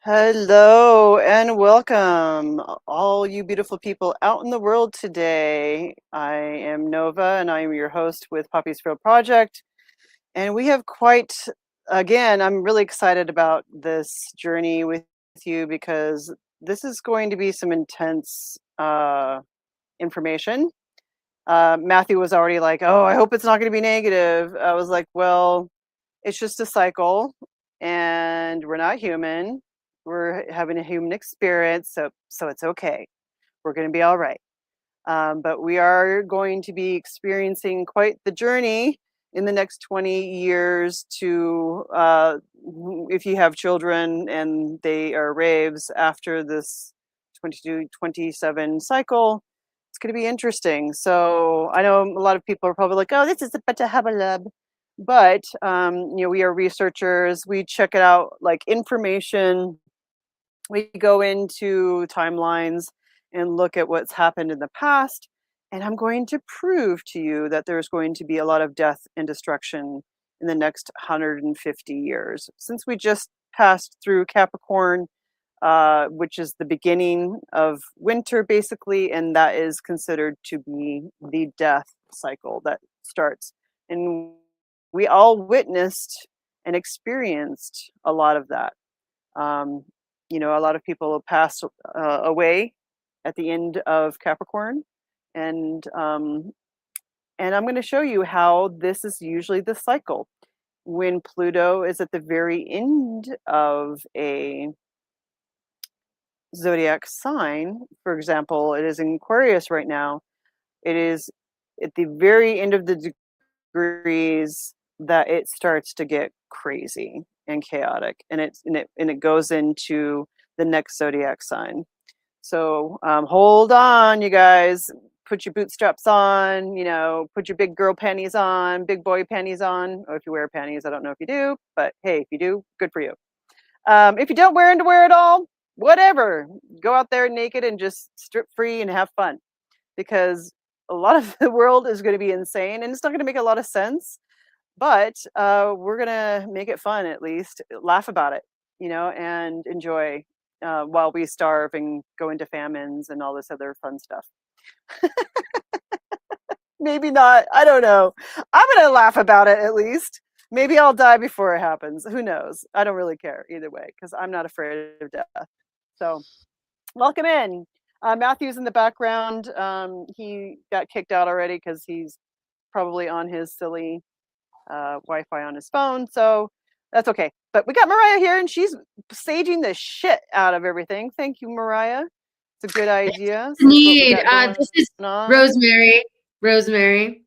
Hello and welcome, all you beautiful people out in the world today. I am Nova and I am your host with Poppy's Field Project. And we have I'm really excited about this journey with you because this is going to be some intense information. Matthew was already like, oh, I hope it's not going to be negative. I was like, well, it's just a cycle and we're not human. We're having a human experience, so it's okay. We're going to be all right. But we are going to be experiencing quite the journey in the next 20 years to, if you have children and they are raves after this 22-27 cycle, it's going to be interesting. So I know a lot of people are probably like, oh, this is a bit of hubbub. But, we are researchers. We check it out like information. We go into timelines and look at what's happened in the past. And I'm going to prove to you that there's going to be a lot of death and destruction in the next 150 years. Since we just passed through Capricorn, which is the beginning of winter, basically, and that is considered to be the death cycle that starts. And we all witnessed and experienced a lot of that. A lot of people pass away at the end of Capricorn, and I'm going to show you how this is usually the cycle. When Pluto is at the very end of a zodiac sign, for example, it is in Aquarius right now. It is at the very end of the degrees that it starts to get crazy and chaotic, and it goes into the next zodiac sign. So hold on, you guys. Put your bootstraps on. Put your big girl panties on, big boy panties on. Or if you wear panties, I don't know if you do, but hey, if you do, good for you. If you don't wear underwear at all, whatever. Go out there naked and just strip free and have fun, because a lot of the world is going to be insane and it's not going to make a lot of sense. But we're going to make it fun, at least. Laugh about it, and enjoy while we starve and go into famines and all this other fun stuff. Maybe not. I don't know. I'm going to laugh about it, at least. Maybe I'll die before it happens. Who knows? I don't really care either way because I'm not afraid of death. So welcome in. Matthew's in the background. He got kicked out already because he's probably on his silly Wi-Fi on his phone, so that's okay. But we got Miriah here, and she's saging the shit out of everything. Thank you, Miriah. It's a good idea. Need. This is Rosemary. Rosemary.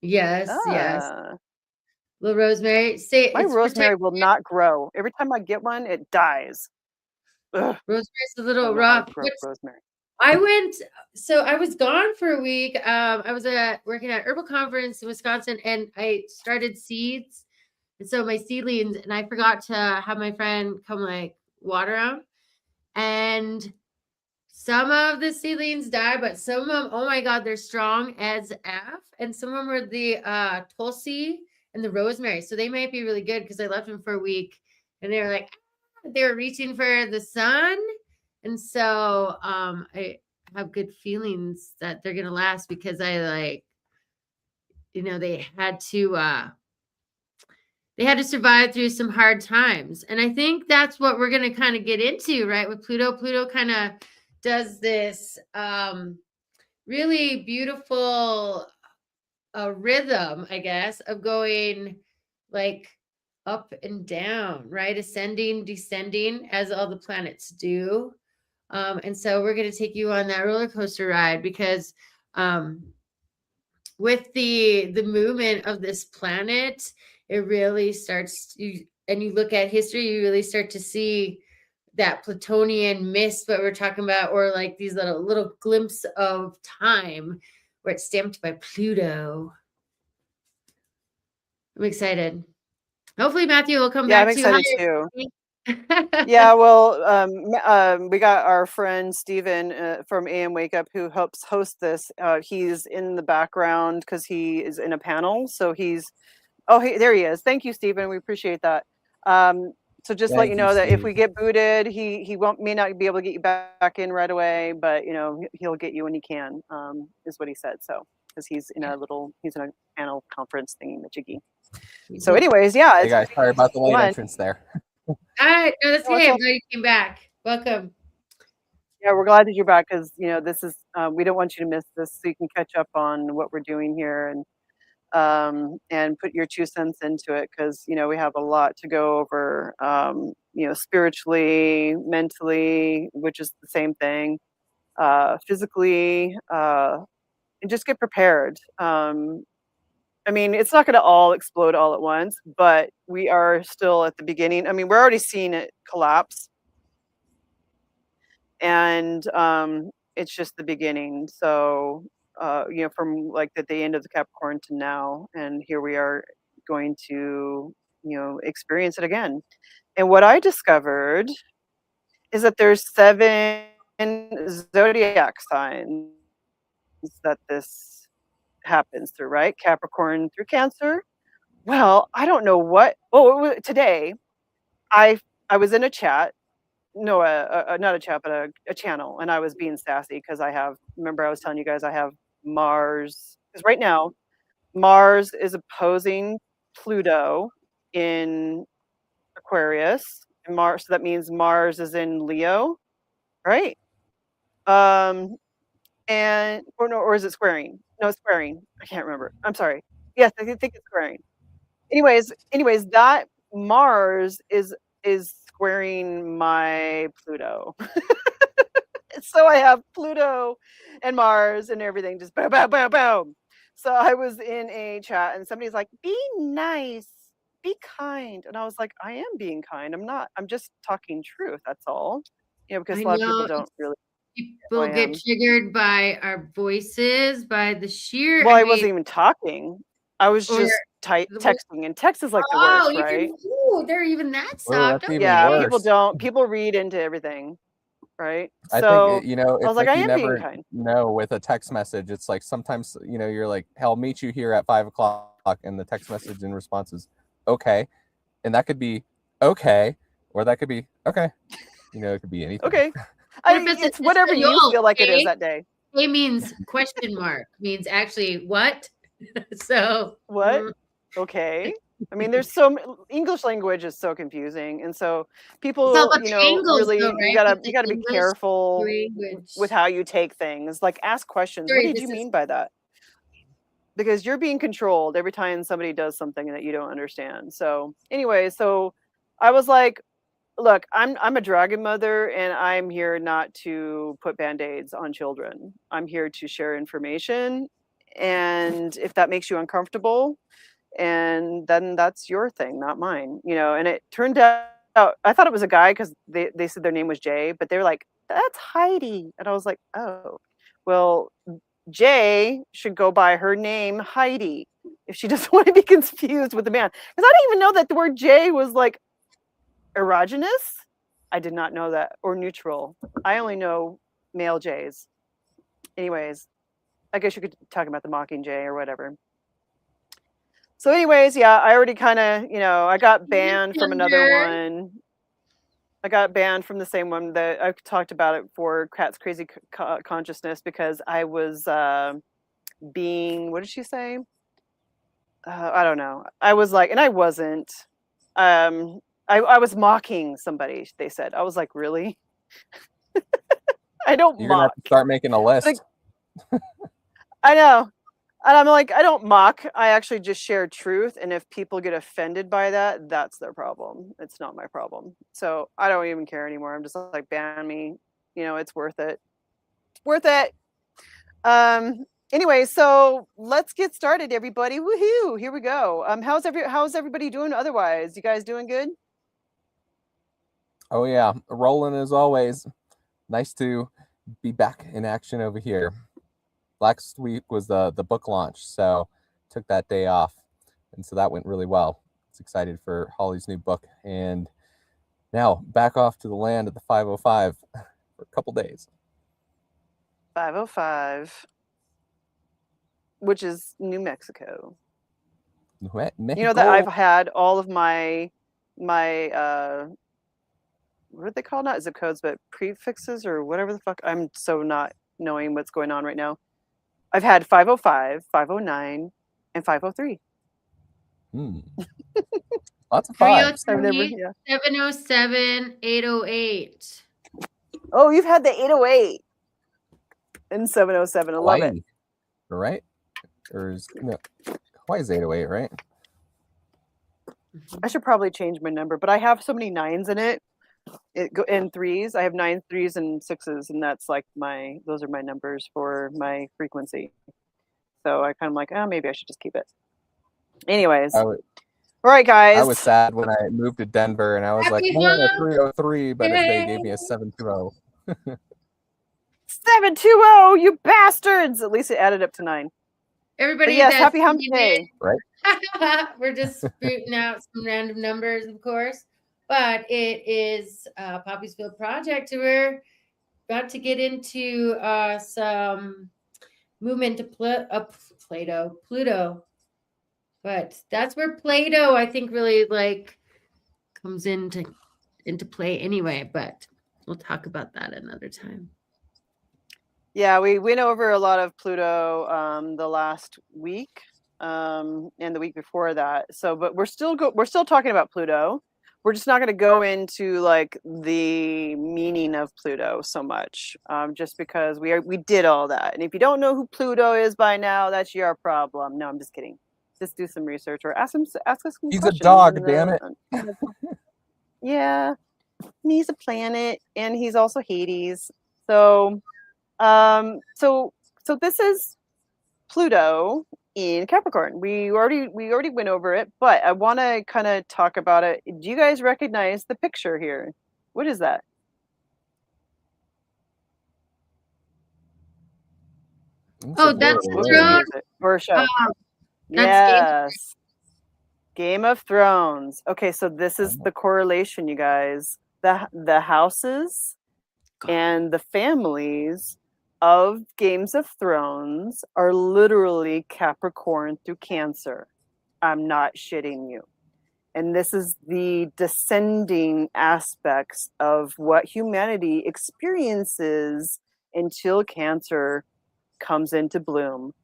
Yes, yes. Little rosemary. My rosemary will not grow. Every time I get one, it dies. Ugh. Rosemary's a little rough. Rosemary. I was gone for a week. I was working at Herbal Conference in Wisconsin, and I started seeds. And so my seedlings, and I forgot to have my friend come water them. And some of the seedlings died, but some of them, oh my God, they're strong as F. And some of them were the Tulsi and the rosemary. So they might be really good because I left them for a week and they were reaching for the sun. And so I have good feelings that they're going to last because they had to survive through some hard times. And I think that's what we're going to kind of get into, right? With Pluto. Pluto kind of does this really beautiful rhythm, I guess, of going up and down, right? Ascending, descending, as all the planets do. And so we're going to take you on that roller coaster ride because with the movement of this planet, it really starts and you look at history, you really start to see that Plutonian mist, what we're talking about, or these little glimpse of time where it's stamped by Pluto. I'm excited. Hopefully Matthew will come back. I'm excited too. Yeah, well, we got our friend Steven from AM Wake Up who helps host this. He's in the background because he is in a panel. So there he is. Thank you, Steven. We appreciate that. So just let you Thank you, know that if Steve. we get booted, he won't may not be able to get you back in right away, but he'll get you when he can. Is what he said. So because he's in a panel conference thingy majiggy. So anyways, yeah, Hey it's gonna guys, sorry about the be late fun. entrance there. All right, no, that's No, it's okay. I'm all glad you came back. Welcome. Yeah, we're glad that you're back because this is we don't want you to miss this, so you can catch up on what we're doing here and put your 2 cents into it because we have a lot to go over. Spiritually, mentally, which is the same thing, physically, and just get prepared. I mean, it's not going to all explode all at once, but we are still at the beginning. I mean, we're already seeing it collapse and it's just the beginning. So from like at the end of the Capricorn to now, and here we are going to experience it again. And what I discovered is that there's 7 zodiac signs that this happens through, right? Capricorn through Cancer. Well, I don't know what. Oh, today I was in a chat, no, not a chat, but a channel, and I was being sassy because remember I was telling you guys I have Mars, because right now Mars is opposing Pluto in Aquarius, and Mars, so that means Mars is in Leo, right? Um, or is it squaring? No, it's squaring. I can't remember. I'm sorry. Yes, I think it's squaring. Anyways, that Mars is squaring my Pluto. So I have Pluto and Mars and everything just boom, boom, boom, boom. So I was in a chat and somebody's like, be nice, be kind. And I was like, I am being kind. I'm just talking truth. That's all. Because I a lot of people know don't really know who people I get am. triggered by our voices, by the sheer, Well, I wasn't even talking. I was or just the texting, and text is like the oh, worst, you can, right? ooh, they're even that Oh, soft. that's even Yeah, Okay. worse. people read into everything, right? I think So I was it's like, like I you am being never kind. know with a text message. It's like sometimes you're like, "I'll meet you here at 5 o'clock," and the text message in response is, "Okay," and that could be okay, or that could be okay. It could be anything. Okay. What if it's It's whatever you Espanol? feel like it is Okay. that day. A means question mark, means actually what? So, What? Okay. I mean, English language is so confusing, and so it's all people, about the angles though, really right? With you the gotta be English careful with language. how you take things. Like, ask questions. What Sorry, did you this is mean by that? Because you're being controlled every time somebody does something that you don't understand. So anyway, I was like, look, I'm a dragon mother, and I'm here not to put band-aids on children. I'm here to share information, and if that makes you uncomfortable, and then that's your thing, not mine. And it turned out I thought it was a guy because they said their name was Jay, but they were like, that's Heidi, and I was like, oh, well, Jay should go by her name Heidi if she doesn't want to be confused with the man, because I didn't even know that the word Jay was like erogenous. I did not know that, or neutral. I only know male jays. Anyways, I guess you could talk about the mockingjay or whatever. So anyways, yeah, I already kind of, I got banned from another gender. one. I got banned from the same one that I talked about it for Cat's Crazy Consciousness, because I was being, what did she say? I don't know. I was like, and I wasn't. I was mocking somebody, they said. I was like, really? I don't You're gonna have mock. to start making a Like, list. I know. And I'm like, I don't mock. I actually just share truth. And if people get offended by that, that's their problem. It's not my problem. So I don't even care anymore. I'm just like, ban me. It's worth it. It's worth it. Anyway, so let's get started, everybody. Woohoo! Here we go. How's everybody doing otherwise? You guys doing good? Oh yeah, rolling as always. Nice to be back in action over here. Last week was the book launch, so took that day off, and so that went really well. It's excited for Holly's new book, and now back off to the land of the 505 for a couple days. 505, which is New Mexico. Mexico. You know that I've had all of my what are they called? Not zip codes, but prefixes or whatever the fuck. I'm so not knowing what's going on right now. I've had 505, 509, and 503. Lots of fives. 303, 707, 808. Oh, you've had the 808 and 707. I love it. Right? Or is Hawaii's 808, right? I should probably change my number, but I have so many nines in it. In threes. I have 9s, 3s, and 6s, and that's like those are my numbers for my frequency. So I kind of like, oh, maybe I should just keep it. Anyways. All right, guys. I was sad when I moved to Denver, and I was like, oh, 303, but they gave me a 720. 720, you bastards! At least it added up to 9. Everybody, but yes, happy hump day. Right. We're just spooting out some random numbers, of course, but it is Poppy's Field Project. We're about to get into some movement to Pluto. But that's where Plato, I think, really like comes into play anyway. But we'll talk about that another time. Yeah, we went over a lot of Pluto the last week and the week before that. So, but we're still talking about Pluto. We're just not going to go into like the meaning of Pluto so much, just because we did all that. And if you don't know who Pluto is by now, that's your problem. No, I'm just kidding. Just do some research or ask us some He's questions. He's a dog, damn it. Yeah, he's a planet, and he's also Hades. So, so this is Pluto in Capricorn. We already went over it, but I want to kind of talk about it. Do you guys recognize the picture here? What is that? That's Throne. Or show. Yes. Game of Thrones. Okay, so this is the correlation, you guys. The houses and the families of Games of Thrones are literally Capricorn through Cancer. I'm not shitting you. And this is the descending aspects of what humanity experiences until Cancer comes into bloom.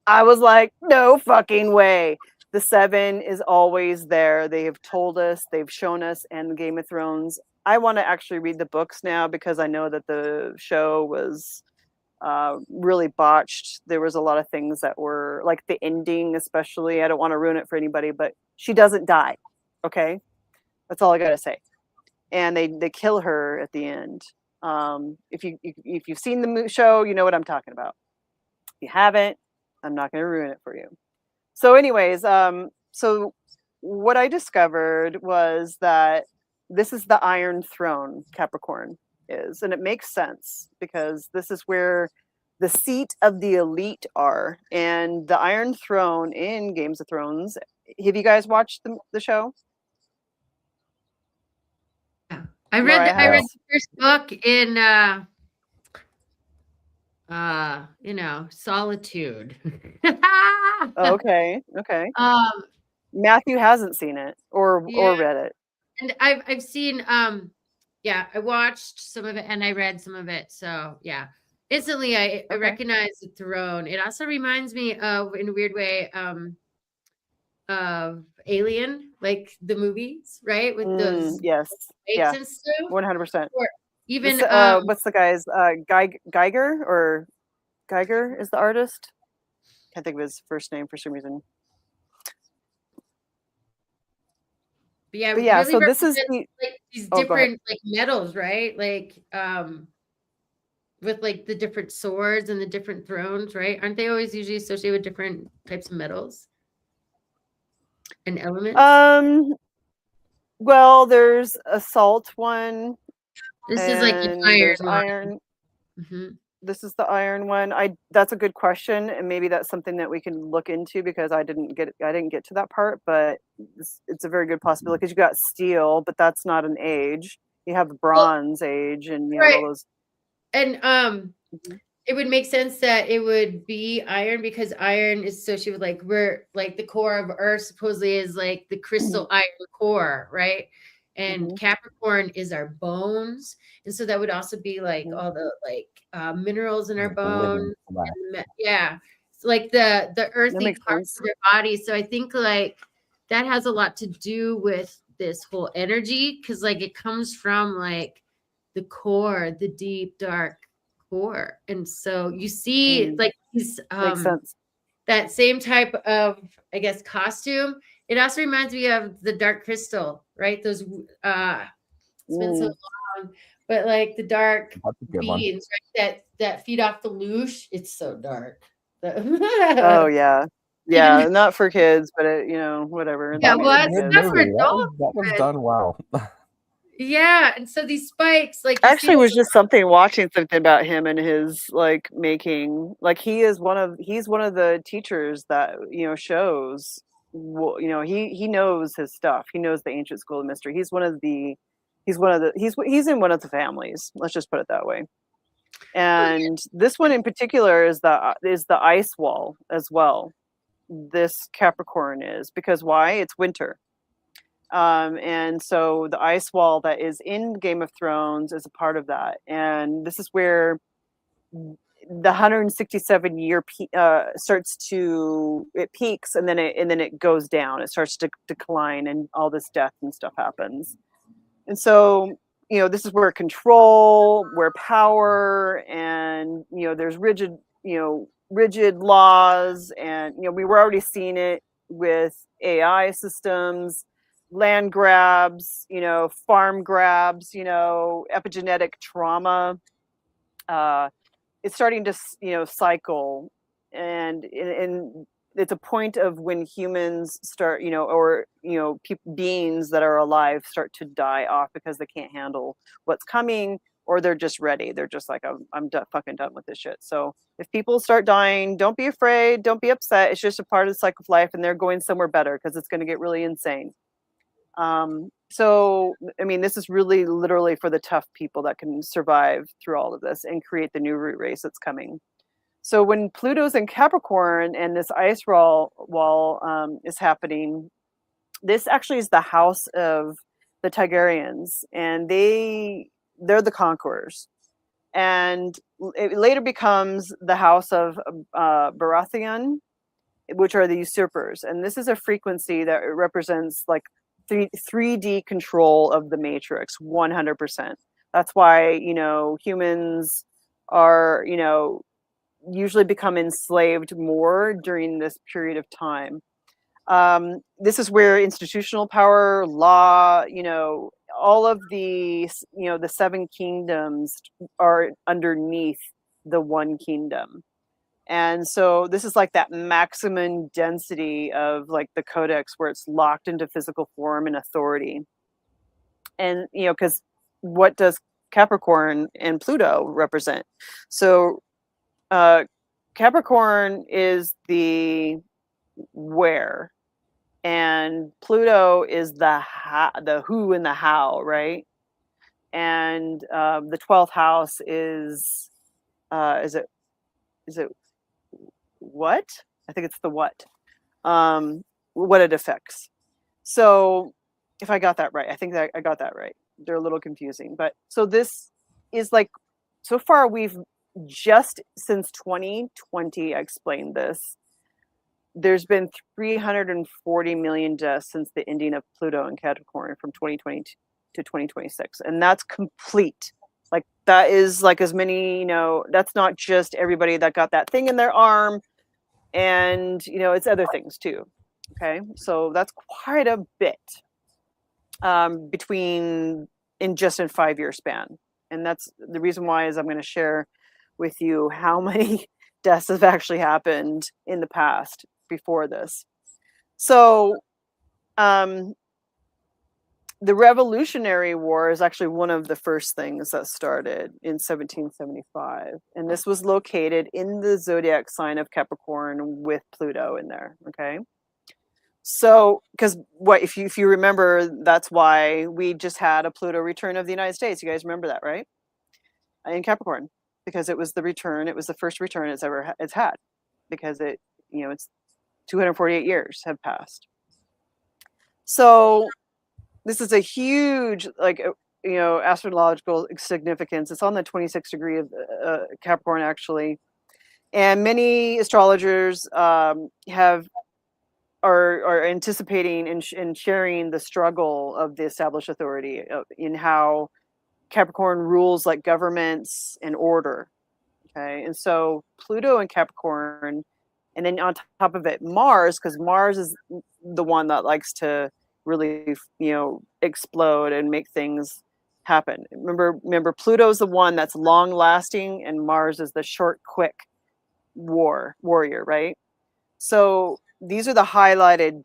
I was like, no fucking way. The 7 is always there. They have told us, they've shown us, and Game of Thrones. I want to actually read the books now because I know that the show was really botched. There was a lot of things that were like the ending, especially. I don't want to ruin it for anybody, but she doesn't die. Okay, that's all I gotta say. And they kill her at the end. If you've seen the show, you know what I'm talking about. If you haven't, I'm not going to ruin it for you. So anyways, so what I discovered was that this is the Iron Throne, Capricorn is. And it makes sense because this is where the seat of the elite are. And the Iron Throne in Games of Thrones, have you guys watched the show? Yeah. I read the first book in Solitude. Okay. Matthew hasn't seen it or read it. And I've seen I watched some of it and I read some of it. So yeah. Instantly I recognize the throne. It also reminds me of, in a weird way, of Alien, like the movies, right? With those and stuff. 100%. Or even what's the guy's Geiger is the artist? Can't think of his first name for some reason. But yeah, really so this is like these different like metals, right? Like with like the different swords and the different thrones, right? Aren't they always usually associated with different types of metals and elements? Well, there's a salt one. This is like an iron. Mm-hmm. This is the iron one. That's a good question, and maybe that's something that we can look into because I didn't get to that part, but it's a very good possibility because you got steel, but that's not an age. You have bronze age, and you have all those. And it would make sense that it would be iron because iron is associated with like we're like the core of Earth supposedly is like the crystal iron core, right? And Mhm. Capricorn is our bones, and so that would also be like Mhm. all the like minerals in our Like the living bones, flesh. yeah, it's like the That earthy makes parts sense. of their body. So I think like that has a lot to do with this whole energy because like it comes from like the core, the deep dark core. And so you see Mm, like these makes sense. that same type of I guess costume. It also reminds me of the dark crystal, right? Those it's been so Mm. long, but like the dark That's a good one. beings, right? That feed off the loosh. It's so dark. Oh yeah, Even yeah. Not for kids, but whatever. They yeah, made That it was well, for a it's good kids. not for movie. adults. That was Even. done well. Yeah, and so these spikes, like I you see actually those was just watching something about him and his like making. Like he's one of the teachers that shows. He knows his stuff. He knows the ancient school of mystery. He's in one of the families. Let's just put it that way. oh, yeah. And this one in particular is the ice wall as well. This Capricorn is because why? It's winter. And so the ice wall that is in Game of Thrones is a part of that. And this is where the 167-year starts to it peaks and then it goes down. It starts to decline and all this death and stuff happens. And so this is where control, where power, and there's rigid laws, and we were already seeing it with AI systems, land grabs, farm grabs, epigenetic trauma. Uh, it's starting to cycle, and it's a point of when humans start or beings that are alive start to die off because they can't handle what's coming, or they're just ready. They're just like, I'm fucking done with this shit. So if people start dying, don't be afraid, don't be upset. It's just a part of the cycle of life, and they're going somewhere better because it's going to get really insane. So I mean, this is really literally for the tough people that can survive through all of this and create the new root race that's coming. So when Pluto's in Capricorn and this ice wall is happening, this actually is the house of the Targaryens, and they're the conquerors. And it later becomes the house of Baratheon, which are the usurpers. And this is a frequency that represents like 3D control of the matrix, 100%. That's why humans are usually become enslaved more during this period of time. This is where institutional power, law, all of the seven kingdoms are underneath the one kingdom. And so this is like that maximum density of like the codex where it's locked into physical form and authority. And because what does Capricorn and Pluto represent? So Capricorn is the where, and Pluto is the who and the how, right? And the 12th house is is it what? I think it's the what it affects. So if I got that right, I think that I got that right. They're a little confusing, but so this is like, so far we've just since 2020, I explained this. There's been 340 million deaths since the ending of Pluto and Capricorn from 2020 to 2026, and that's complete. Like that is like as many, that's not just everybody that got that thing in their arm, and it's other things too. Okay, so that's quite a bit between in just a 5-year span, and that's the reason why is I'm going to share with you how many deaths have actually happened in the past before this. So the Revolutionary War is actually one of the first things that started in 1775, and this was located in the zodiac sign of Capricorn with Pluto in there. Okay, so because what if you remember, that's why we just had a Pluto return of the United States. You guys remember that, right? In Capricorn. because it was the return. It was the first return it's had, because it's 248 years have passed. So this is a huge, astrological significance. It's on the 26th degree of Capricorn, actually. And many astrologers are anticipating and sharing the struggle of the established authority in how Capricorn rules like governments and order. Okay. And so Pluto and Capricorn, and then on top of it, Mars, because Mars is the one that likes to really, explode and make things happen. Remember, Pluto's the one that's long lasting, and Mars is the short, quick warrior, right? So these are the highlighted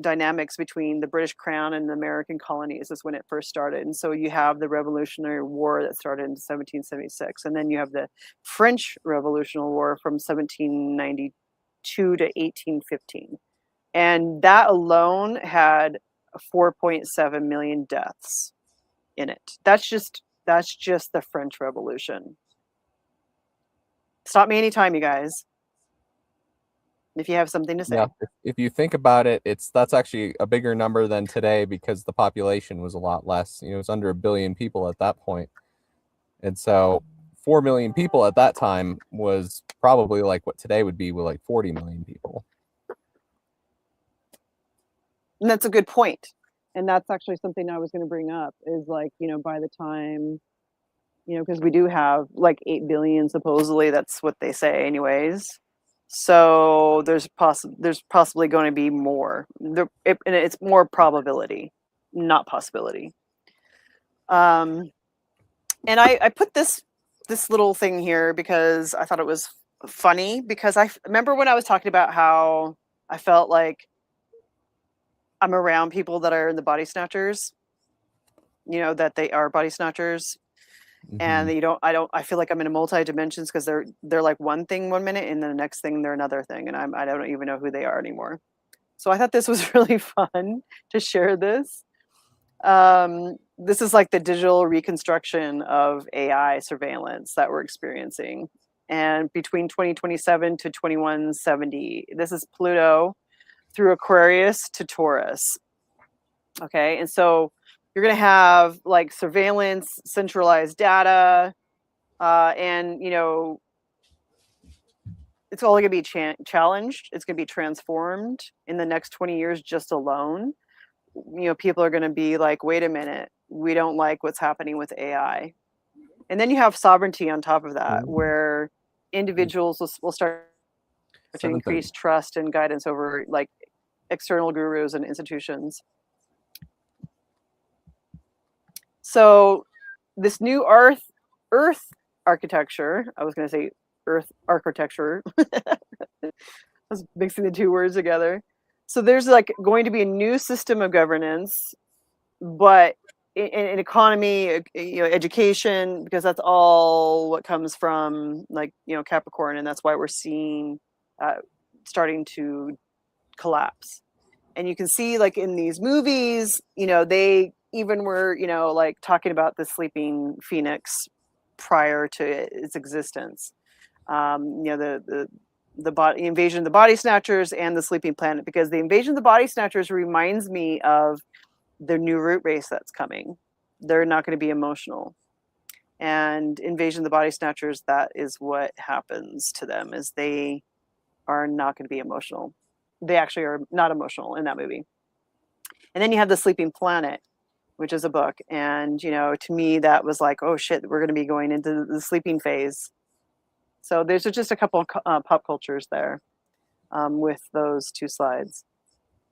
dynamics between the British Crown and the American colonies is when it first started. And so you have the Revolutionary War that started in 1776, and then you have the French Revolutionary War from 1792 to 1815. And that alone had 4.7 million deaths in it. That's just the French Revolution. Stop me anytime, you guys, if you have something to say. Yeah, if you think about it, that's actually a bigger number than today, because the population was a lot less. It was under 1 billion people at that point. And so 4 million people at that time was probably like what today would be with like 40 million people. And that's a good point. And that's actually something I was going to bring up is by the time, because we do have like 8 billion, supposedly, that's what they say anyways. So there's possibly going to be more. And it's more probability, not possibility. And I put this little thing here because I thought it was funny, because I remember when I was talking about how I felt like I'm around people that are in the body snatchers, that they are body snatchers. Mm-hmm. And I feel like I'm in a multi dimensions, because they're like one thing one minute, and then the next thing they're another thing, and I don't even know who they are anymore. So I thought this was really fun to share this. This is like the digital reconstruction of AI surveillance that we're experiencing. And between 2027 to 2170, this is Pluto through Aquarius to Taurus. Okay. And so you're going to have like surveillance, centralized data, and, it's all going to be challenged. It's going to be transformed in the next 20 years just alone. People are going to be like, wait a minute, we don't like what's happening with AI. And then you have sovereignty on top of that, where individuals will start to increase trust and guidance over like external gurus and institutions. So this new Earth architecture, I was going to say Earth architecture. I was mixing the two words together. So there's like going to be a new system of governance, but in economy, education, because that's all what comes from like, Capricorn. And that's why we're seeing starting to collapse. And you can see like in these movies, they even were, like talking about the sleeping phoenix prior to its existence. The invasion of the body snatchers and the sleeping planet, because the invasion of the body snatchers reminds me of the new root race that's coming. They're not going to be emotional. And invasion of the body snatchers, that is what happens to them, is they are not going to be emotional. They actually are not emotional in that movie. And then you have the sleeping planet, which is a book. And, to me, that was like, oh shit, we're going to be going into the sleeping phase. So there's just a couple of pop cultures there with those two slides.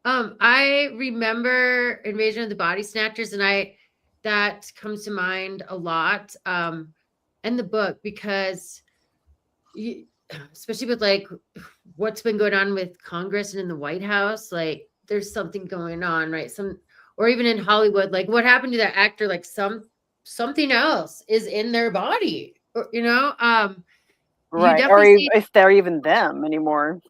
I remember Invasion of the Body Snatchers, and that comes to mind a lot in the book, because especially with like what's been going on with Congress and in the White House, like there's something going on, right? Or even in Hollywood, like what happened to that actor, like something else is in their body, or, right, or if they're even them anymore.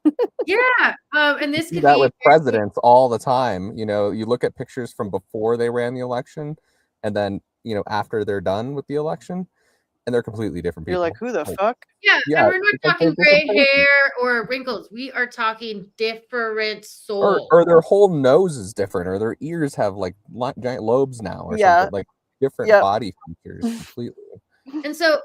Yeah. And this could that be with presidents all the time. You look at pictures from before they ran the election, and then after they're done with the election, and they're completely different people. You're like, who the fuck? Yeah, Yeah, and we're not because they're talking gray different hair or wrinkles. We are talking different souls. or their whole nose is different, or their ears have like giant lobes now, or Yeah. something, like different Yep. body features completely. And so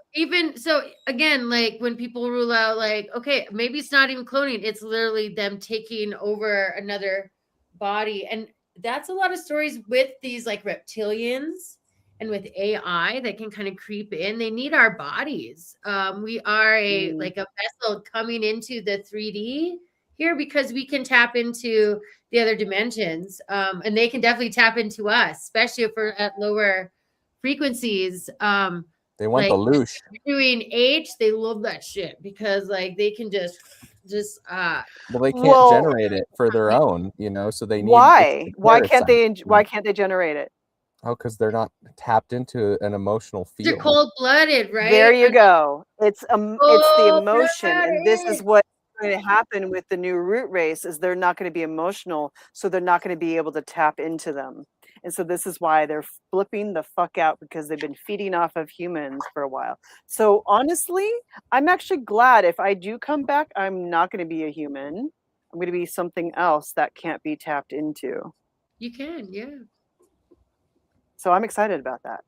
again, like when people rule out, like, okay, maybe it's not even cloning, it's literally them taking over another body. And that's a lot of stories with these like reptilians and with AI that can kind of creep in. They need our bodies. We are like a vessel coming into the 3D here because we can tap into the other dimensions. And they can definitely tap into us, especially if we're at lower frequencies. They want like, the loosh. doing H, they love that shit because like they can just well, they can't generate it for their own, so they need why can't they generate it? Oh, because they're not tapped into an emotional they're field. cold-blooded, right? There you go. It's the emotion, and this is what's going to happen with the new root race is they're not going to be emotional, so they're not going to be able to tap into them. And so this is why they're flipping the fuck out, because they've been feeding off of humans for a while. So honestly, I'm actually glad if I do come back, I'm not going to be a human. I'm going to be something else that can't be tapped into. You can, yeah. So I'm excited about that.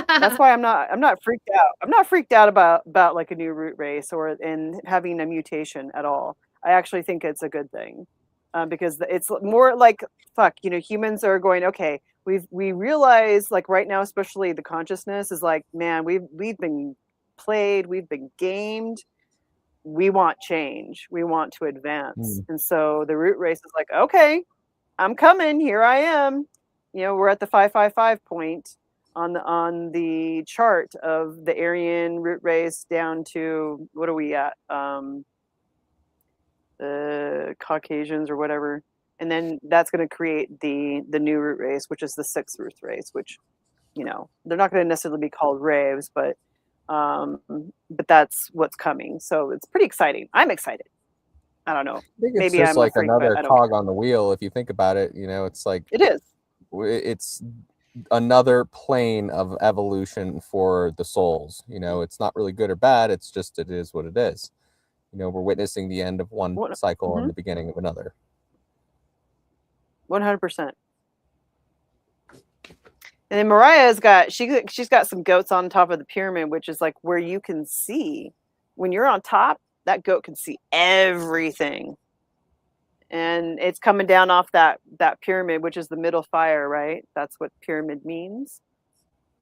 That's why I'm not freaked out. I'm not freaked out about like a new root race or in having a mutation at all. I actually think it's a good thing. Because it's more like, fuck, humans are going, okay, we realize, like right now, especially the consciousness is like, man, we've been played, we've been gamed, we want change, we want to advance. And so the root race is like, okay, I'm coming, here I am. We're at the 555 point on the chart of the Aryan root race down to, what are we at? The Caucasians or whatever, and then that's going to create the new root race, which is the 6th root race, which they're not going to necessarily be called raves, but that's what's coming. So it's pretty exciting. I'm excited. I don't know. I think it's Maybe just I'm like a freak, another but I don't cog care. on the wheel. If you think about it, it's like It is. It's another plane of evolution for the souls. It's not really good or bad. It's just, it is what it is. We're witnessing the end of one cycle and the beginning of another. 100%. And then Mariah's got she's got some goats on top of the pyramid, which is like where you can see when you're on top. That goat can see everything, and it's coming down off that pyramid, which is the middle fire, right? That's what pyramid means.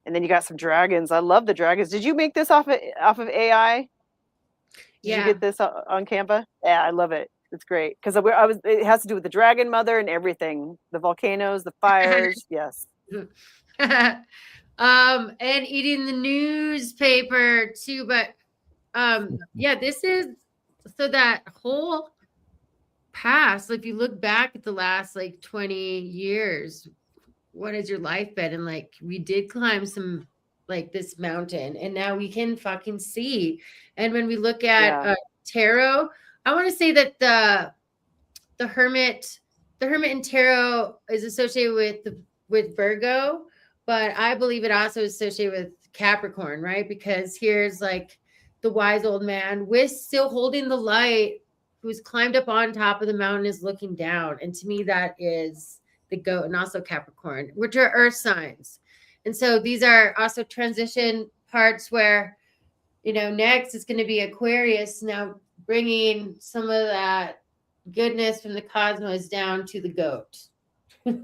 And then you got some dragons. I love the dragons. Did you make this off of AI? Did you get this on Canva? Yeah, I love it. It's great because it has to do with the dragon mother and everything, the volcanoes, the fires. Yes. And eating the newspaper too, but this is so that whole past. If you look back at the last like 20 years, what has your life been? And like we did climb some like this mountain, and now we can fucking see. And when we look at tarot, I want to say that the hermit in tarot is associated with Virgo, but I believe it also is associated with Capricorn, right? Because here's like the wise old man with still holding the light, who's climbed up on top of the mountain, is looking down. And to me, that is the goat, and also Capricorn, which are earth signs. And so these are also transition parts where, next is going to be Aquarius, now bringing some of that goodness from the cosmos down to the goat. I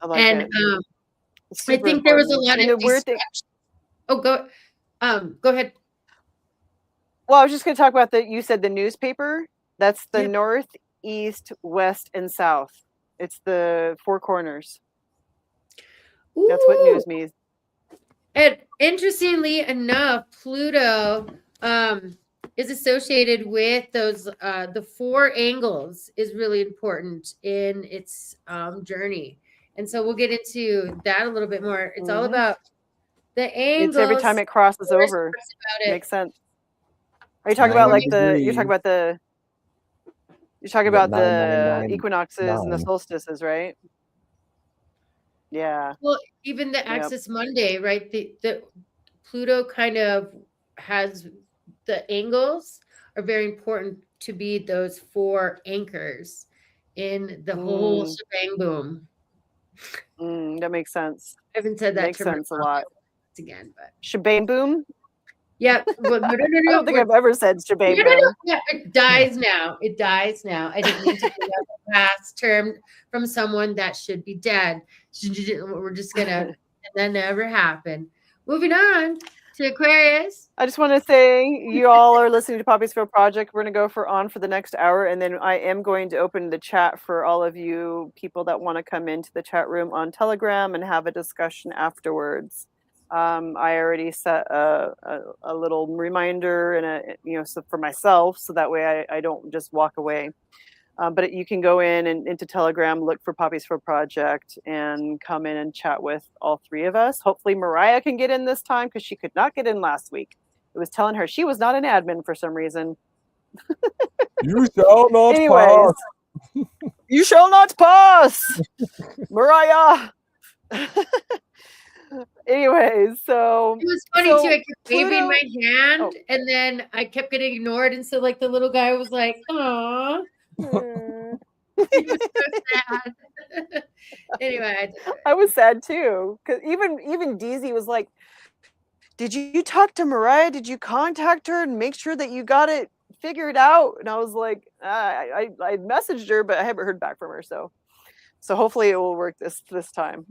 like and it. I think there was a lot of weird thing. Oh, go ahead. Well, I was just going to talk about you said the newspaper. That's the north, east, west, and south. It's the 4 corners. Ooh. That's what news means. And interestingly enough, Pluto is associated with those the 4 angles is really important in its journey. And so we'll get into that a little bit more. It's all about the angles. It's every time it crosses over. Makes sense. Are you talking about like you're talking about the equinoxes and the solstices, right? Yeah. Well, even the Axis Monday, right? The Pluto kind of has the angles are very important to be those 4 anchors in the whole Mm, shebang boom. that makes sense. I haven't said that Makes term in sense a a lot. while again, but Shebang boom. yeah. Well, no, no, no, I no. don't think I've ever said No, shebang no, no. boom. Yeah, it dies now. It dies now. I didn't mean to bring up a past term from someone that should be dead. We're just gonna, and that never happened. Moving on to Aquarius. I just want to say you all are listening to Poppy's Field Project. We're going to go on for the next hour, and then I am going to open the chat for all of you people that want to come into the chat room on Telegram and have a discussion afterwards. I already set a little reminder and so for myself, so that way I don't just walk away. But you can go in and into Telegram, look for Poppy's Field Project, and come in and chat with all 3 of us. Hopefully, Miriah can get in this time because she could not get in last week. It was telling her she was not an admin for some reason. You shall not Anyways, pass. you shall not pass, Miriah. Anyways, so It was funny so too. I kept waving Pluto- my hand, oh. and then I kept getting ignored, and so like the little guy was like, "Aw." He was so sad. Anyway, I was sad too, because even DZ was like, "Did you talk to Miriah? Did you contact her and make sure that you got it figured out?" And I was like, I messaged her, but I haven't heard back from her. So hopefully it will work this time.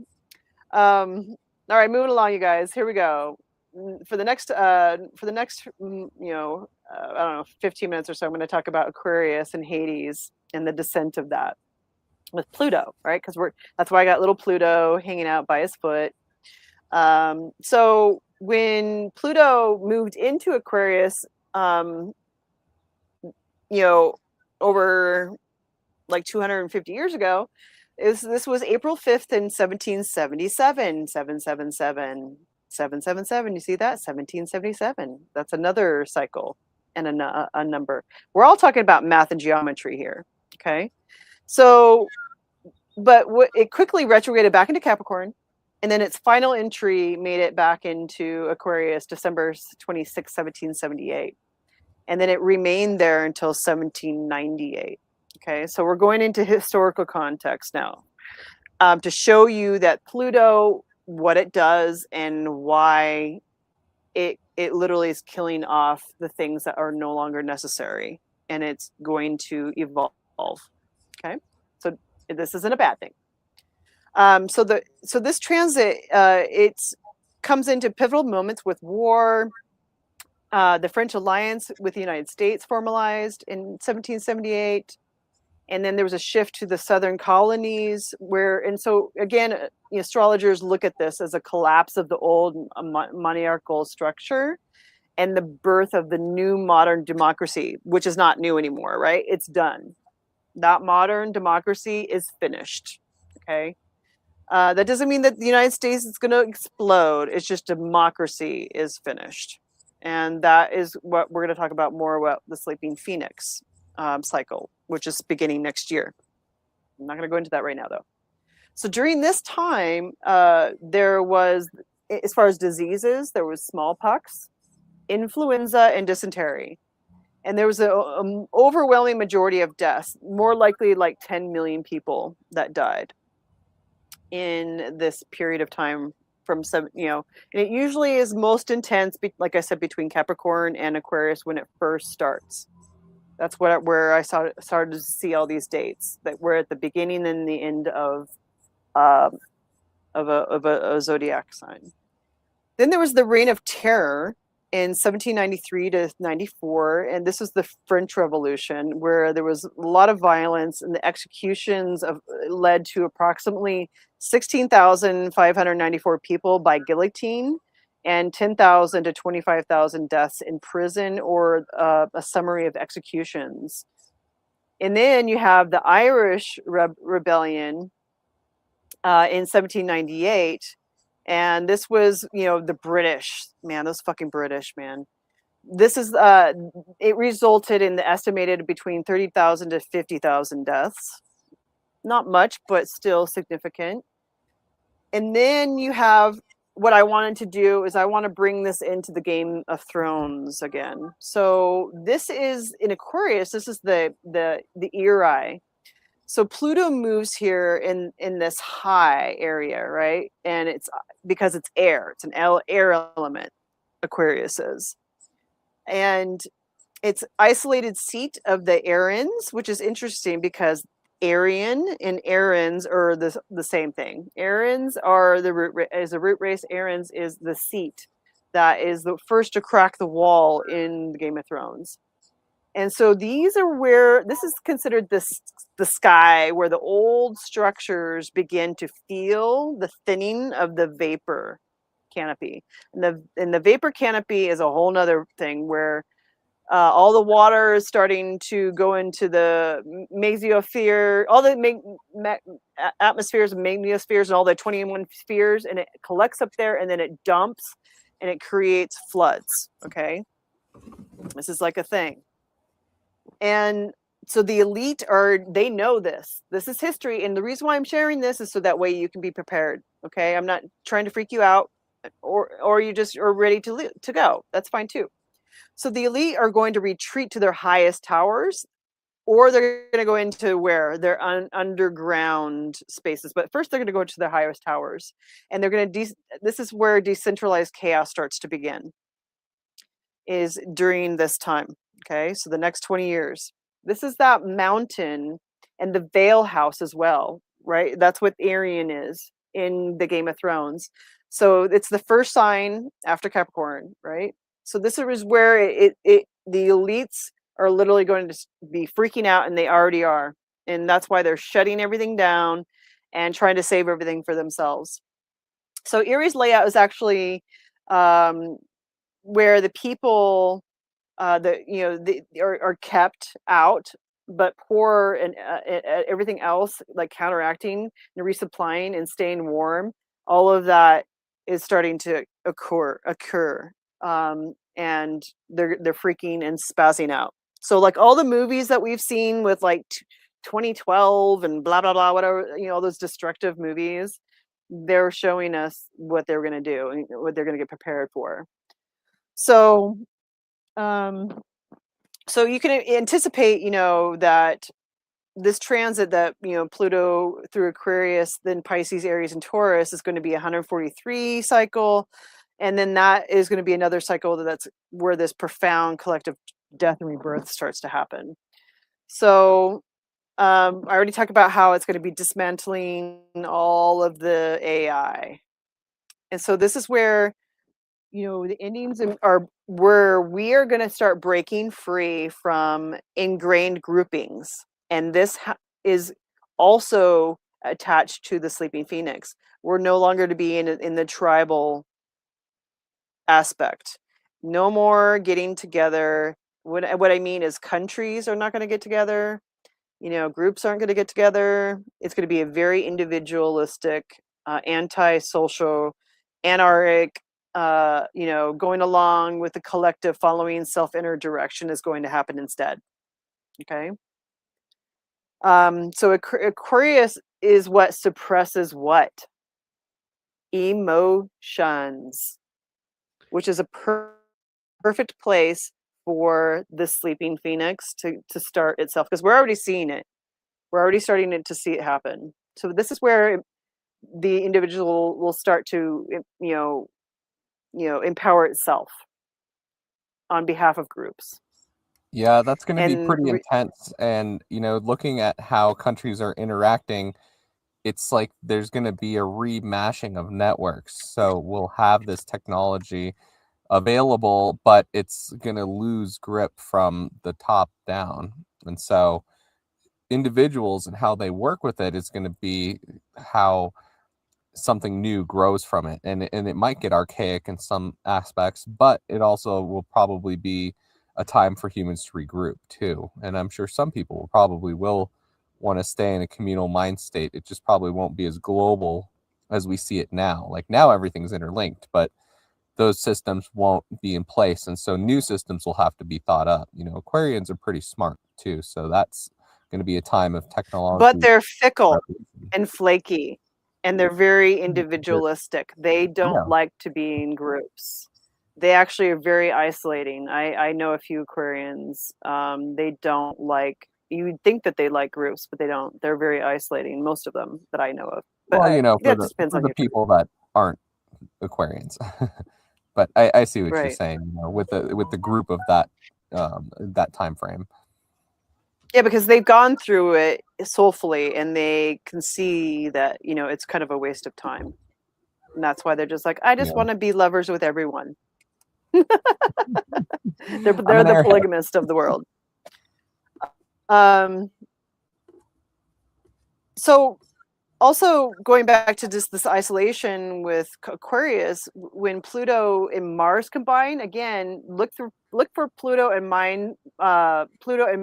All right, moving along, you guys. Here we go. For the next I don't know, 15 minutes or so, I'm going to talk about Aquarius and Hades and the descent of that with Pluto, right? Because that's why I got little Pluto hanging out by his foot. So when Pluto moved into Aquarius, over like 250 years ago, this was April 5th in 1777. 777. You see that? 1777. That's another cycle and a number. We're all talking about math and geometry here. Okay. So, but it quickly retrograded back into Capricorn, and then its final entry made it back into Aquarius December 26, 1778. And then it remained there until 1798. Okay, so we're going into historical context now to show you that Pluto, what it does and why it literally is killing off the things that are no longer necessary, and it's going to evolve. Okay, so this isn't a bad thing. So this transit it comes into pivotal moments with war. The French alliance with the United States formalized in 1778. And then there was a shift to the southern colonies and so again, astrologers look at this as a collapse of the old monarchical structure and the birth of the new modern democracy, which is not new anymore, right? It's done. That modern democracy is finished. Okay. That doesn't mean that the United States is going to explode. It's just democracy is finished. And that is what we're going to talk about more about the sleeping phoenix cycle, which is beginning next year. I'm not going to go into that right now, though. So during this time, there was, as far as diseases, there was smallpox, influenza, and dysentery. And there was an overwhelming majority of deaths, more likely like 10 million people that died in this period of time from some, and it usually is most intense, like I said, between Capricorn and Aquarius when it first starts. That's where I started to see all these dates that we're at the beginning and the end of a zodiac sign. Then there was the Reign of Terror in 1793 to 94, and this was the French Revolution, where there was a lot of violence, and the executions led to approximately 16,594 people by guillotine, and 10,000 to 25,000 deaths in prison, or a summary of executions. And then you have the Irish Rebellion in 1798. And this was, the British, man, those fucking British, man. This is, it resulted in the estimated between 30,000 to 50,000 deaths. Not much, but still significant. And then you have what I wanted to do is I want to bring this into the Game of Thrones again. So this is in Aquarius. This is the Eri. So Pluto moves here in this high area, right? And it's because it's air. It's an air element. Aquarius is, and it's isolated seat of the Arians, which is interesting because Aryan and Aryans are the same thing. Aryans are the root race. Aryans is the seat that is the first to crack the wall in the Game of Thrones. And so these are where this is considered the sky where the old structures begin to feel the thinning of the vapor canopy. And the vapor canopy is a whole nother thing where all the water is starting to go into the mesosphere, all the atmospheres and magnetospheres and all the 21 spheres, and it collects up there and then it dumps and it creates floods. Okay. This is like a thing. And so the elite they know this. This is history. And the reason why I'm sharing this is so that way you can be prepared. Okay. I'm not trying to freak you out or you just are ready to go. That's fine too. So the elite are going to retreat to their highest towers, or they're going to go into where their underground spaces. But first, they're going to go to their highest towers, and they're going to. This is where decentralized chaos starts to begin. Is during this time. Okay, so the next 20 years. This is that mountain and the Vale House as well, right? That's what Aryan is in the Game of Thrones. So it's the first sign after Capricorn, right? So this is where the elites are literally going to be freaking out, and they already are. And that's why they're shutting everything down and trying to save everything for themselves. So Erie's layout is actually where the people are kept out, but poor and everything else, like counteracting and resupplying and staying warm, all of that is starting to occur. And they're freaking and spazzing out. So like all the movies that we've seen with like 2012 and blah blah blah, whatever, all those destructive movies, they're showing us what they're going to do and what they're going to get prepared for. So so you can anticipate that this transit that Pluto through Aquarius, then Pisces, Aries, and Taurus is going to be 143 cycle. And then that is going to be another cycle that's where this profound collective death and rebirth starts to happen. So I already talked about how it's going to be dismantling all of the AI. And so this is where, the endings are where we are going to start breaking free from ingrained groupings. And this is also attached to the sleeping phoenix. We're no longer to be in the tribal aspect. No more getting together. What I mean is countries are not going to get together. Groups aren't going to get together. It's going to be a very individualistic, anti-social, anarchic, going along with the collective following self-inner direction is going to happen instead. Okay. So Aquarius is what suppresses what? Emotions, which is a perfect place for the sleeping phoenix to start itself, because we're already seeing it. We're already starting to see it happen. So this is where the individual will start to, empower itself on behalf of groups. Yeah, that's going to be pretty intense. And, looking at how countries are interacting, it's like there's going to be a remashing of networks. So we'll have this technology available, but it's going to lose grip from the top down. And so individuals and how they work with it is going to be how something new grows from it. And it might get archaic in some aspects, but it also will probably be a time for humans to regroup too. And I'm sure some people probably will want to stay in a communal mind state. It just probably won't be as global as we see it now. Like now everything's interlinked, but those systems won't be in place. And so new systems will have to be thought up. Aquarians are pretty smart too. So that's going to be a time of technology. But they're fickle and flaky. and they're very individualistic. They don't like to be in groups. They actually are very isolating. I know a few Aquarians. They don't like. You would think that they like groups, but they don't. They're very isolating. Most of them that I know of. But Well, you know, that just depends for on the your people that aren't Aquarians. But I see what you're right. saying. You know, with the group of that time frame. Yeah, because they've gone through it soulfully, and they can see that it's kind of a waste of time, and that's why they're just like, I just Yeah. want to be lovers with everyone. they're I'm the an airhead. polygamist of the world. So also going back to just this isolation with Aquarius, when Pluto and Mars combine, again, look for Pluto and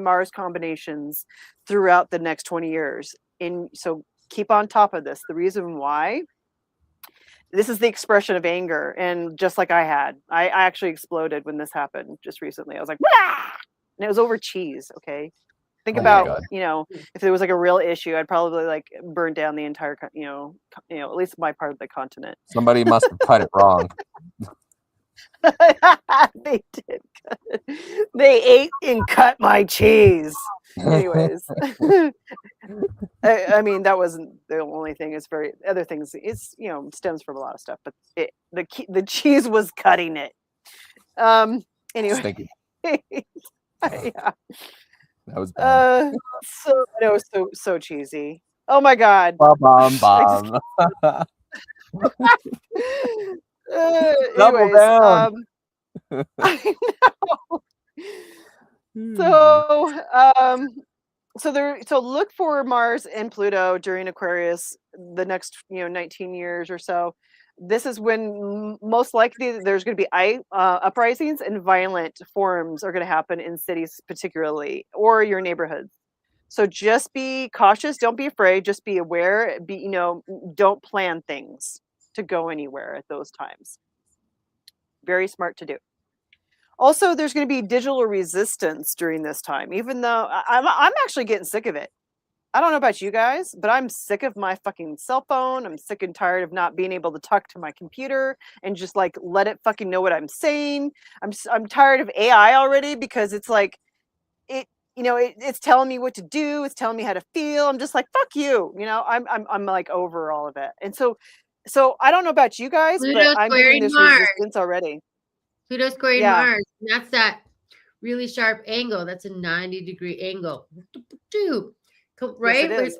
Mars combinations throughout the next 20 years. And so keep on top of this. The reason why, this is the expression of anger, and just like I actually exploded when this happened just recently. I was like, "Wah!" And it was over cheese. Okay. Think Oh my about, God. if there was like a real issue, I'd probably like burn down the entire, at least my part of the continent. Somebody must have cut it wrong. They did. They ate and cut my cheese. Anyways, I mean, that wasn't the only thing. It's other things. It's, stems from a lot of stuff, but the cheese was cutting it. Anyway. Stinky. Yeah. That was bad. It was so cheesy. Oh my God. Bomb. Double Anyways, down. I know. So look for Mars and Pluto during Aquarius the next 19 years or so. This is when most likely there's going to be uprisings, and violent forms are going to happen in cities particularly, or your neighborhoods. So just be cautious. Don't be afraid. Just be aware. Don't plan things to go anywhere at those times. Very smart to do. Also, there's going to be digital resistance during this time, even though I'm actually getting sick of it. I don't know about you guys, but I'm sick of my fucking cell phone. I'm sick and tired of not being able to talk to my computer and just like let it fucking know what I'm saying. I'm tired of AI already, because it's like it's telling me what to do. It's telling me how to feel. I'm just like, fuck you. I'm like over all of it. And so I don't know about you guys, but I'm getting this resistance already. Pluto squaring Mars. And that's that really sharp angle. That's a 90-degree angle. Right? Yes, it is.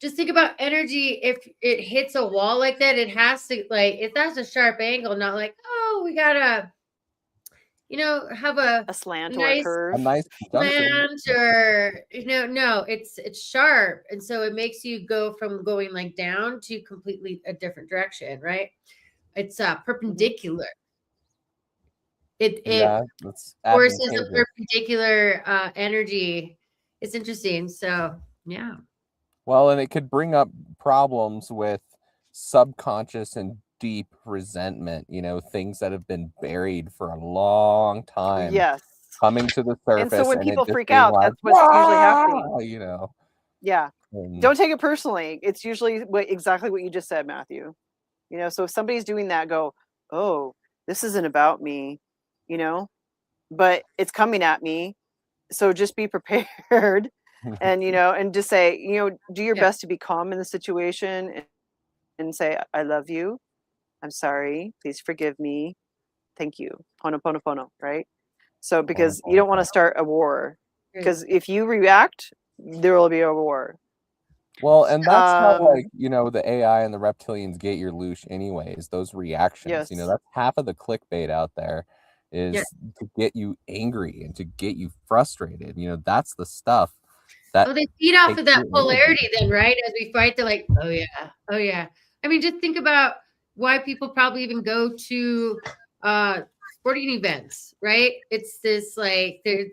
Just think about energy. If it hits a wall like that, it has to, like, if that's a sharp angle, not like, oh, we gotta, have a slant nice, or a curve. A nice slant, or no, it's sharp, and so it makes you go from going like down to completely a different direction, right? It's perpendicular. It forces a perpendicular energy. It's interesting. So yeah. Well, and it could bring up problems with subconscious and deep resentment, things that have been buried for a long time. Yes. Coming to the surface. And so when people freak out, that's what's usually happening. Yeah. Don't take it personally. It's usually exactly what you just said, Matthew. So if somebody's doing that, go, oh, this isn't about me, but it's coming at me. So just be prepared. And and just say, do your best to be calm in the situation, and say, I love you, I'm sorry, please forgive me, thank you, pono, right? So because you don't want to start a war, because if you react, there will be a war. Well, and that's how the AI and the reptilians get your loosh anyways, those reactions. Yes. That's half of the clickbait out there, is to get you angry and to get you frustrated. That's the stuff. They feed off of that polarity then, right? As we fight, they're like, oh yeah. I mean, just think about why people probably even go to sporting events, right? It's this like, it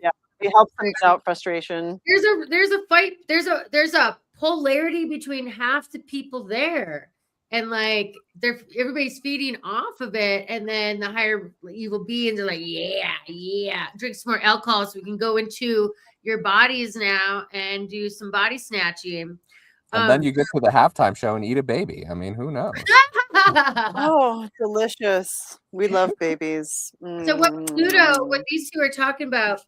helps them get out frustration. There's a fight. There's a polarity between half the people there, and like everybody's feeding off of it, and then the higher evil beings are like, yeah, drink some more alcohol so we can go into your bodies now and do some body snatching. And then you get to the halftime show and eat a baby. I mean, who knows? Oh, delicious. We love babies. So what Pluto, what Mm. these two are talking about,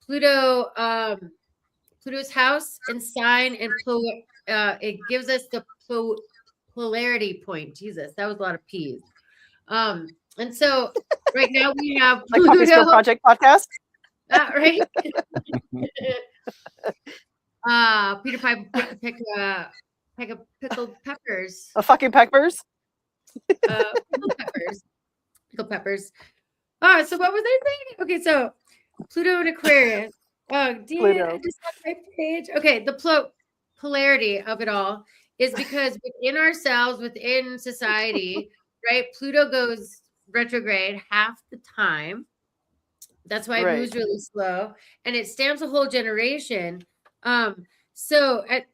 Pluto, Pluto's house and sign and it gives us the polarity point. Jesus, that was a lot of P's. And so right now we have Like Poppy Skill Pluto, Project podcast. right? Peter Piper pickled peppers. Fucking peppers. Pickled peppers. Pickled peppers. So what was I saying? Okay, so Pluto and Aquarius. Oh, damn, Pluto. I just got my page. Okay, the polarity of it all is because within ourselves, within society, right? Pluto goes retrograde half the time. That's why it Right. moves really slow, and it stamps a whole generation. So at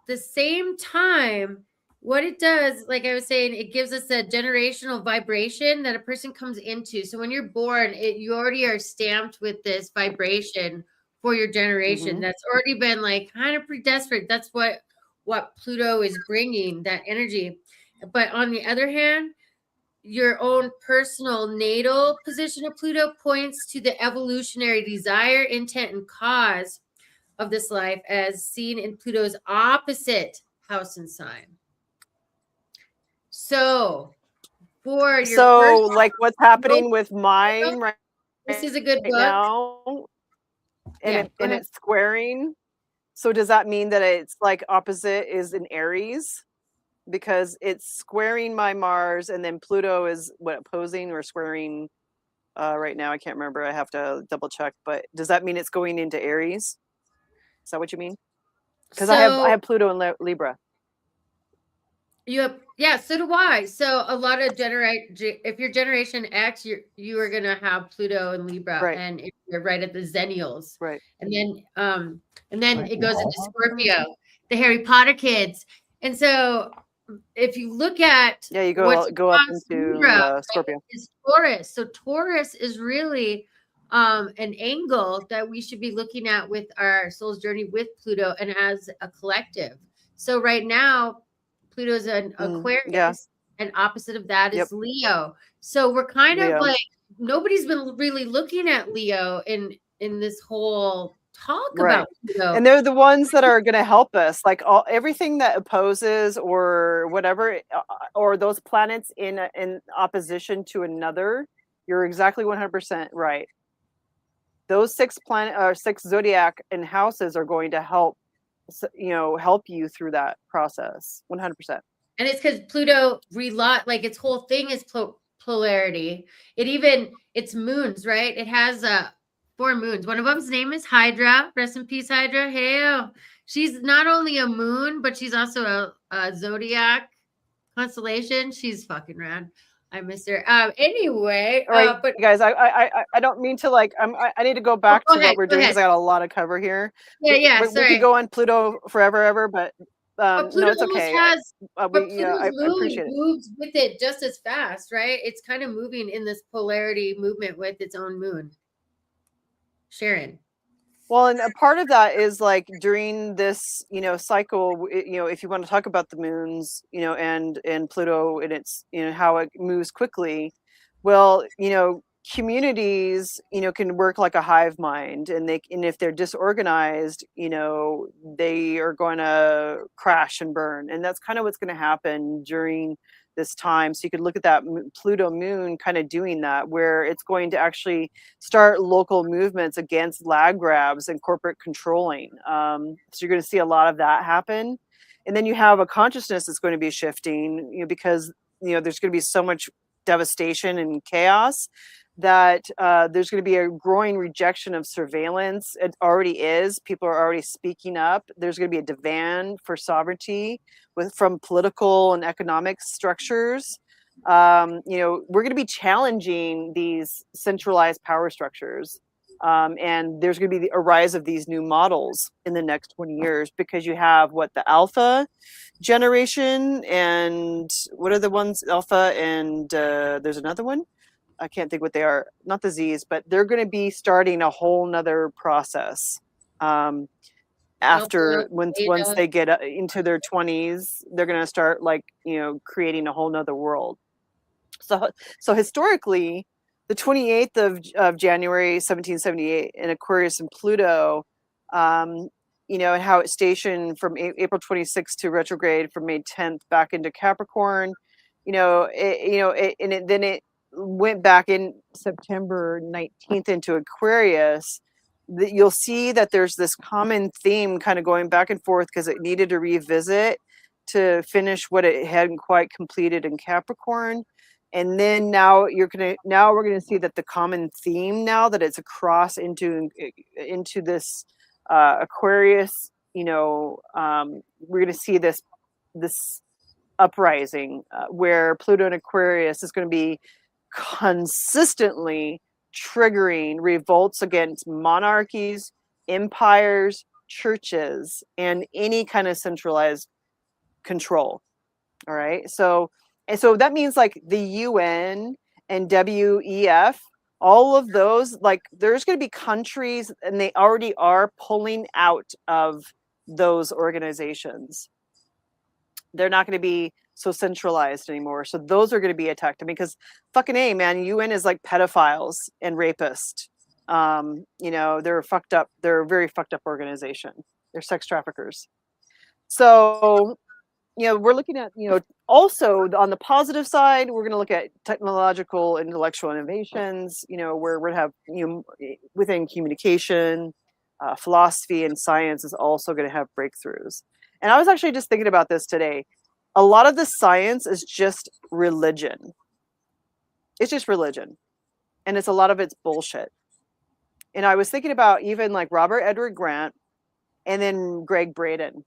the same time, what it does, like I was saying, it gives us a generational vibration that a person comes into. So when you're born, you already are stamped with this vibration for your generation. Mhm. That's already been like kind of predestined. That's what Pluto is bringing, that energy. But on the other hand, your own personal natal position of Pluto points to the evolutionary desire, intent, and cause of this life as seen in Pluto's opposite house and sign. So for your So like what's happening with mine right this is a good book. now, and Yeah, it's squaring. So does that mean that it's like opposite is in Aries? Because it's squaring my Mars, and then Pluto is what, opposing or squaring right now? I can't remember. I have to double check. But does that mean it's going into Aries? Is that what you mean? Because I have Pluto in Libra. You have, yeah, so do I. So a lot of if you're Generation X, you are gonna have Pluto and Libra, Right. and if you're right at the Zennials, Right. And then it goes into Scorpio, the Harry Potter kids, and so if you look at you go up into Libra, Scorpio. Right, is Taurus. So Taurus is really an angle that we should be looking at with our soul's journey with Pluto and as a collective. So right now, Pluto's an Aquarius, and opposite of that is Leo. So we're kind of like, nobody's been really looking at Leo in this whole talk about Pluto. And they're the ones that are going to help us, like everything that opposes or whatever, or those planets in opposition to another. You're exactly 100% right. Those 6 zodiac and houses are going to help you through that process 100%. And it's because Pluto like its whole thing is polarity. It's moons, right? It has 4 moons. One of them's name is Hydra. Rest in peace, Hydra. Hail. She's not only a moon, but she's also a zodiac constellation. She's fucking rad. I miss her. Anyway, all right, but guys, I don't mean to I need to go back to what we're doing because I got a lot of cover here. Yeah, we could go on Pluto forever ever, but Pluto no, it's okay. Pluto's moon appreciate it. moves with it just as fast, right? It's kind of moving in this polarity movement with its own moon. Sharon. Well, and a part of that is like during this, cycle, if you want to talk about the moons, and Pluto and its, how it moves quickly. Well, communities, can work like a hive mind, and if they're disorganized, they are going to crash and burn, and that's kind of what's going to happen during this time. So you could look at that Pluto moon kind of doing that, where it's going to actually start local movements against lag grabs and corporate controlling. So you're going to see a lot of that happen. And then you have a consciousness that's going to be shifting, because there's going to be so much devastation and chaos that there's going to be a growing rejection of surveillance. It already is. People are already speaking up. There's going to be a demand for sovereignty from political and economic structures. We're going to be challenging these centralized power structures. And there's going to be a rise of these new models in the next 20 years, because you have the alpha generation, and what are the ones, alpha, and there's another one. I can't think what they are, not the Z's, but they're going to be starting a whole nother process. after Alpha, once beta. they get into their 20s, they're going to start like, creating a whole nother world. So historically, the 28th of January 1778 in Aquarius and Pluto, and how it stationed from April 26th to retrograde from May 10th back into Capricorn, then it went back in September 19th into Aquarius. You'll see that there's this common theme kind of going back and forth because it needed to revisit to finish what it hadn't quite completed in Capricorn. And then now we're gonna see that the common theme, now that it's across into this Aquarius, we're gonna see this uprising where Pluto and Aquarius is going to be consistently triggering revolts against monarchies, empires, churches, and any kind of centralized control. All right. So that means like the UN and WEF, all of those, like there's going to be countries, and they already are pulling out of those organizations. They're not going to be so centralized anymore. So those are going to be attacked. I mean, because fucking A, man, UN is like pedophiles and rapists. They're fucked up. They're a very fucked up organization. They're sex traffickers. So, we're looking at, also on the positive side, we're going to look at technological, intellectual innovations, where we're going to have, within communication, philosophy and science is also going to have breakthroughs. And I was actually just thinking about this today. A lot of the science is just religion. It's just religion. And a lot of it's bullshit. And I was thinking about even like Robert Edward Grant and then Greg Braden.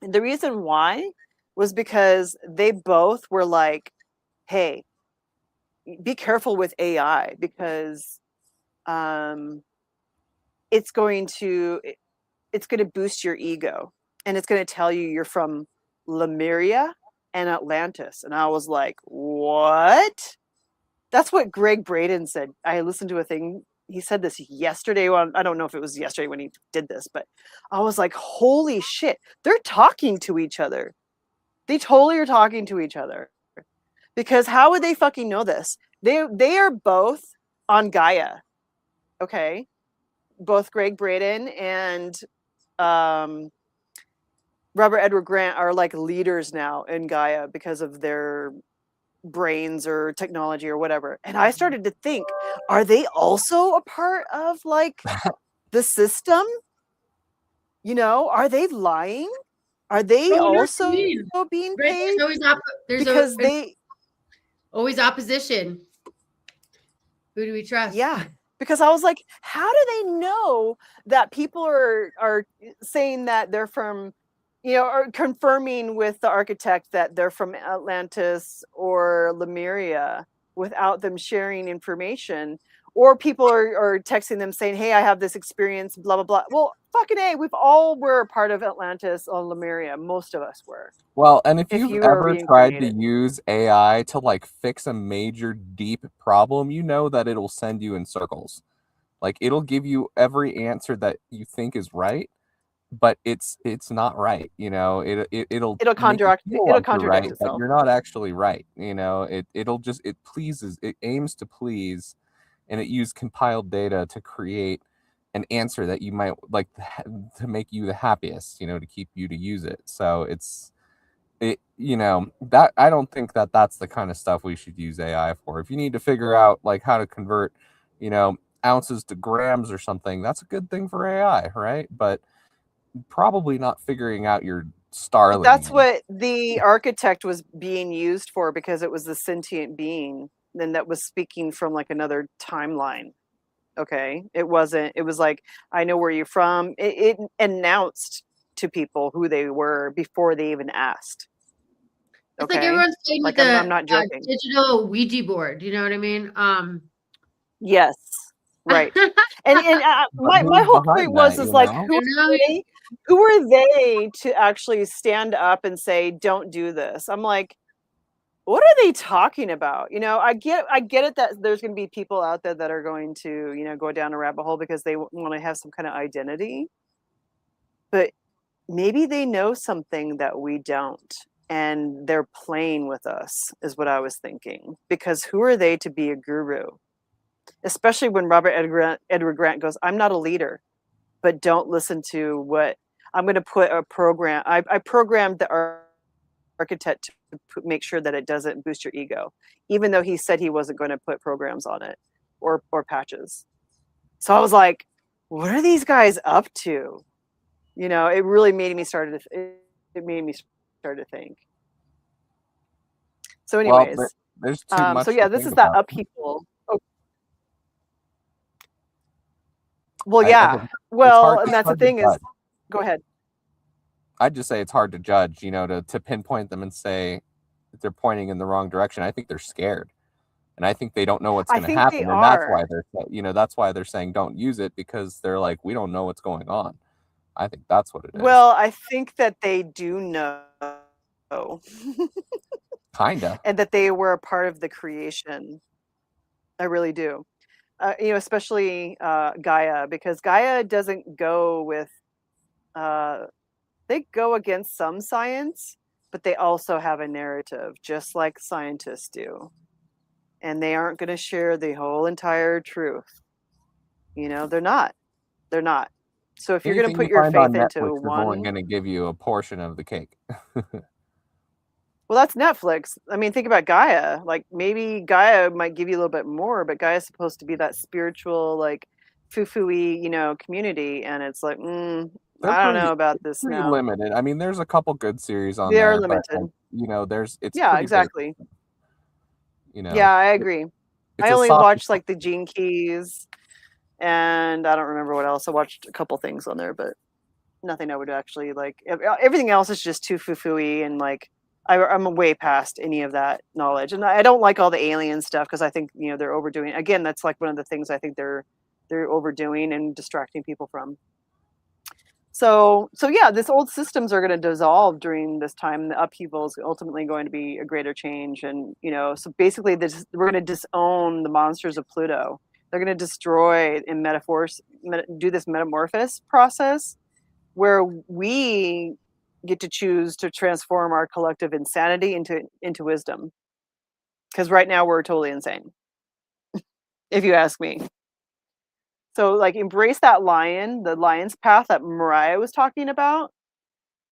And the reason why was because they both were like, hey, be careful with AI because it's going to boost your ego. And it's going to tell you you're from Lemuria and Atlantis. And I was like, what? That's what Greg Braden said. I listened to a thing. He said this yesterday. Well, I don't know if it was yesterday when he did this, but I was like, holy shit. They're talking to each other. They totally are talking to each other. Because how would they fucking know this? They are both on Gaia. Okay. Both Greg Braden and Robert Edward Grant are like leaders now in Gaia because of their brains or technology or whatever. And I started to think, are they also a part of like the system? Are they lying? Are they also being paid? There's always opposition. Who do we trust? Yeah. Because I was like, how do they know that people are saying that they're from, or confirming with the architect that they're from Atlantis or Lemuria without them sharing information? Or people are texting them saying, hey, I have this experience, blah, blah, blah. Well, fucking A, we've all were a part of Atlantis or Lemuria. Most of us were. Well, and if you've ever tried to use AI to like fix a major deep problem, you know that it'll send you in circles. Like it'll give you every answer that you think is right, but it's not right. It'll contradict itself. But you're not actually right. It aims to please, and it used compiled data to create an answer that you might like to make you the happiest, to keep you to use it. So that I don't think that that's the kind of stuff we should use AI for. If you need to figure out like how to convert, ounces to grams or something, that's a good thing for AI, right? But probably not figuring out your Starling. That's what the architect was being used for, because it was the sentient being then that was speaking from like another timeline. Okay. It was like, I know where you're from. It announced to people who they were before they even asked. It's like everyone's playing like with I'm not joking. Digital Ouija board. You know what I mean? Yes. Right. and my whole point was like, who are they to actually stand up and say, don't do this? I'm like, what are they talking about? I get it that there's going to be people out there that are going to, go down a rabbit hole because they want to have some kind of identity. maybe they know something that we don't, and they're playing with us, is what I was thinking. Because who are they to be a guru? Especially when Edward Grant goes, I'm not a leader, but don't listen to what I'm going to put a program. I programmed the architect to make sure that it doesn't boost your ego, even though he said he wasn't going to put programs on it or patches. So I was like, what are these guys up to? You know, it really made me it made me start to think. So Well, anyways, there's too much so yeah, to this think is that about. upheaval. Oh, well, I yeah. think Well, and it's that's the hard to thing is, judge. go ahead. I'd just say it's hard to judge, you know, to pinpoint them and say that they're pointing in the wrong direction. I think they're scared. And I think they don't know what's I going to think they happen. And that's are. why that's why they're saying don't use it, because they're like, we don't know what's going on. I think that's what it is. Well, I think that they do know. Kinda. And that they were a part of the creation. I really do. You know, especially Gaia, because Gaia doesn't go with, they go against some science, but they also have a narrative, just like scientists do. And they aren't going to share the whole entire truth. You know, they're not. They're not. So if you're going to Anything you put your find on faith into Netflix is only one, going to give you a portion of the cake. well, that's Netflix. I mean, think about Gaia. Like maybe Gaia might give you a little bit more, but Gaia's supposed to be that spiritual, like foo-foo-y, you know, community, and it's like, They're I don't know about this pretty now. limited. I mean, there's a couple good series on They are there, but like, limited. you know, it's Yeah, pretty basic. exactly. You know, Yeah, I agree. it's I a only soft. watched like the Gene Keys, and I don't remember what else. I watched a couple things on there, but nothing I would actually like. Everything else is just too foo-foo-y, and like I'm way past any of that knowledge. And I don't like all the alien stuff because I think, you know, they're overdoing. Again, that's like one of the things I think they're overdoing and distracting people from. So yeah, this old systems are going to dissolve during this time. The upheaval is ultimately going to be a greater change, and you know, so basically, we're going to disown the monsters of Pluto. They're going to destroy and do this metamorphosis process, where we get to choose to transform our collective insanity into wisdom. Because right now we're totally insane, if you ask me. So like embrace that the lion's path that Miriah was talking about,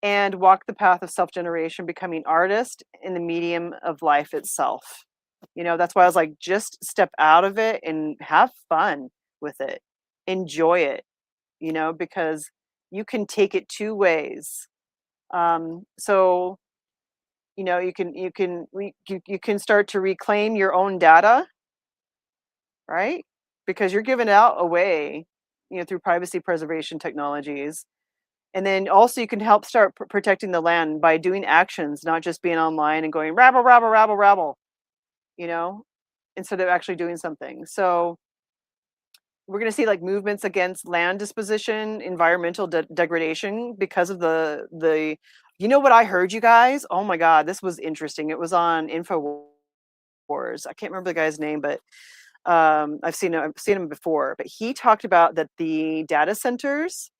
and walk the path of self-generation, becoming artist in the medium of life itself. You know, that's why I was like, just step out of it and have fun with it. Enjoy it, you know, because you can take it two ways. So, you know, you can start to reclaim your own data, right? Because you're giving it out away, you know, through privacy preservation technologies. And then also you can help start protecting the land by doing actions, not just being online and going rabble, rabble, rabble, rabble, you know, instead of actually doing something. So we're going to see like movements against land disposition, environmental degradation because of you know what I heard, you guys? Oh my God, this was interesting. It was on InfoWars. I can't remember the guy's name, but I've seen him before. But he talked about that the data centers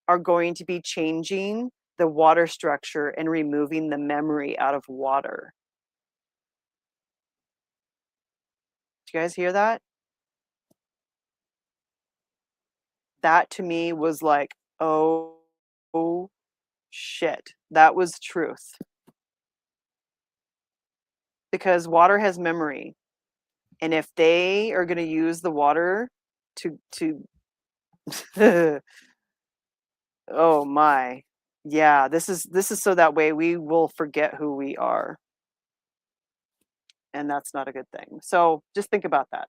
are going to be changing the water structure and removing the memory out of water. Did you guys hear that? That to me was like, oh shit, that was truth. Because water has memory. And if they are going to use the water to oh my. Yeah, this is so that way we will forget who we are. And that's not a good thing. So just think about that.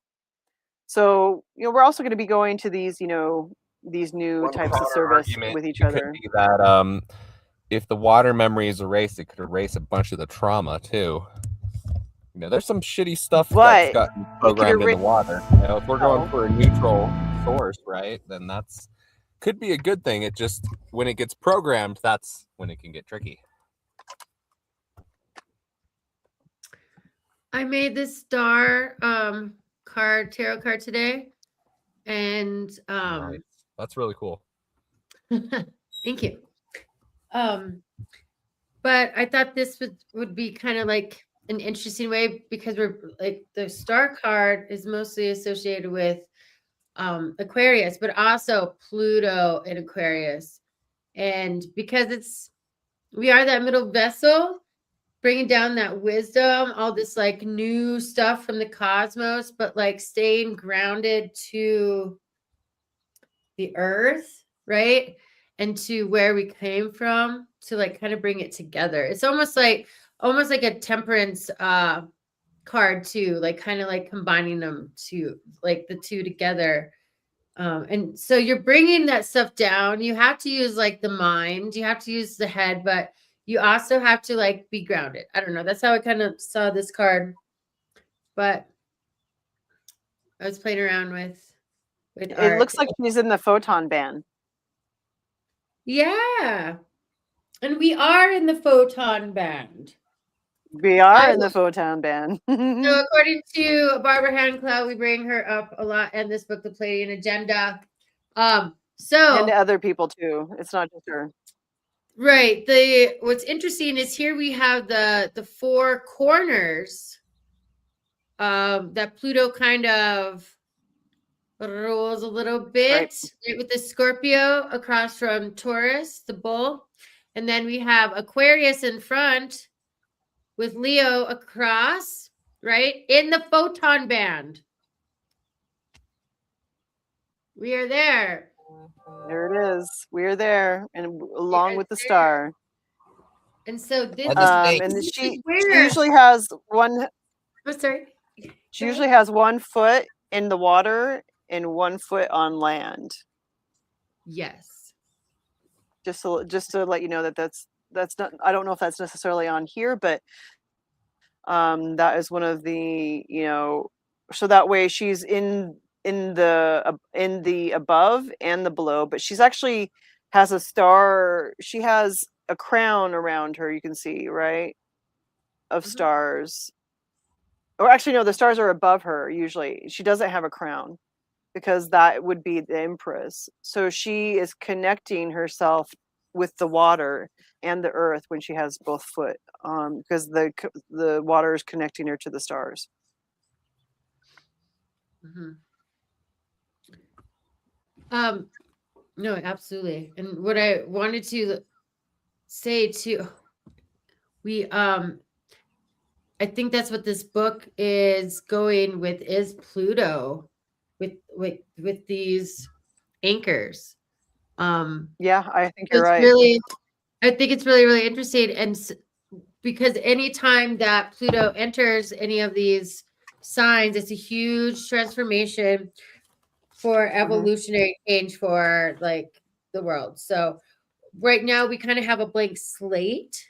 So, you know, we're also going to be going to these, you know, these new One types of counter service argument with each could other. be that if the water memory is erased, it could erase a bunch of the trauma too. You know, there's some shitty stuff that's But gotten it could programmed in the erase. water. You know, if we're going for a neutral source, right, then that's could be a good thing. It just when it gets programmed, that's when it can get tricky. I made this star tarot card today, and Nice. That's really cool. thank you. But I thought this would be kind of like an interesting way, because we're like, the star card is mostly associated with Aquarius, but also Pluto in Aquarius. And because we are that middle vessel, bringing down that wisdom, all this like new stuff from the cosmos, but like staying grounded to the earth, right? And to where we came from, to like kind of bring it together. It's almost like a temperance card too, like kind of like combining them to like the two together. And so you're bringing that stuff down. You have to use like the mind, you have to use the head, but you also have to like be grounded. I don't know. That's how I kind of saw this card. But I was playing around with It looks like she's in the photon band. Yeah. And we are in the photon band. We are in the photon band. So according to Barbara Handclough, we bring her up a lot in this book, The Pleiadian Agenda. So and other people too. It's not just her. Right. What's interesting is here we have the four corners that Pluto kind of rules a little bit, right, with the Scorpio across from Taurus, the bull. And then we have Aquarius in front with Leo across, right, in the photon band. We are there. There it is. We're there, and along with the star. And so this, and she usually has one. Oh, sorry. She usually has 1 foot in the water and 1 foot on land. Yes. Just to let you know that's not. I don't know if that's necessarily on here, but that is one of the, so that way she's in the above and the below, but she's actually has a star. She has a crown around her. You can see, right, of stars. Or actually, no, the stars are above her. Usually, she doesn't have a crown because that would be the Empress. So she is connecting herself with the water and the earth when she has both foot, because the water is connecting her to the stars. No, absolutely. And what I wanted to say too, I think that's what this book is going with, is Pluto with these anchors. Yeah, I think you're right. I think it's really, really interesting. And because anytime that Pluto enters any of these signs, it's a huge transformation for evolutionary change for like the world. So right now we kind of have a blank slate,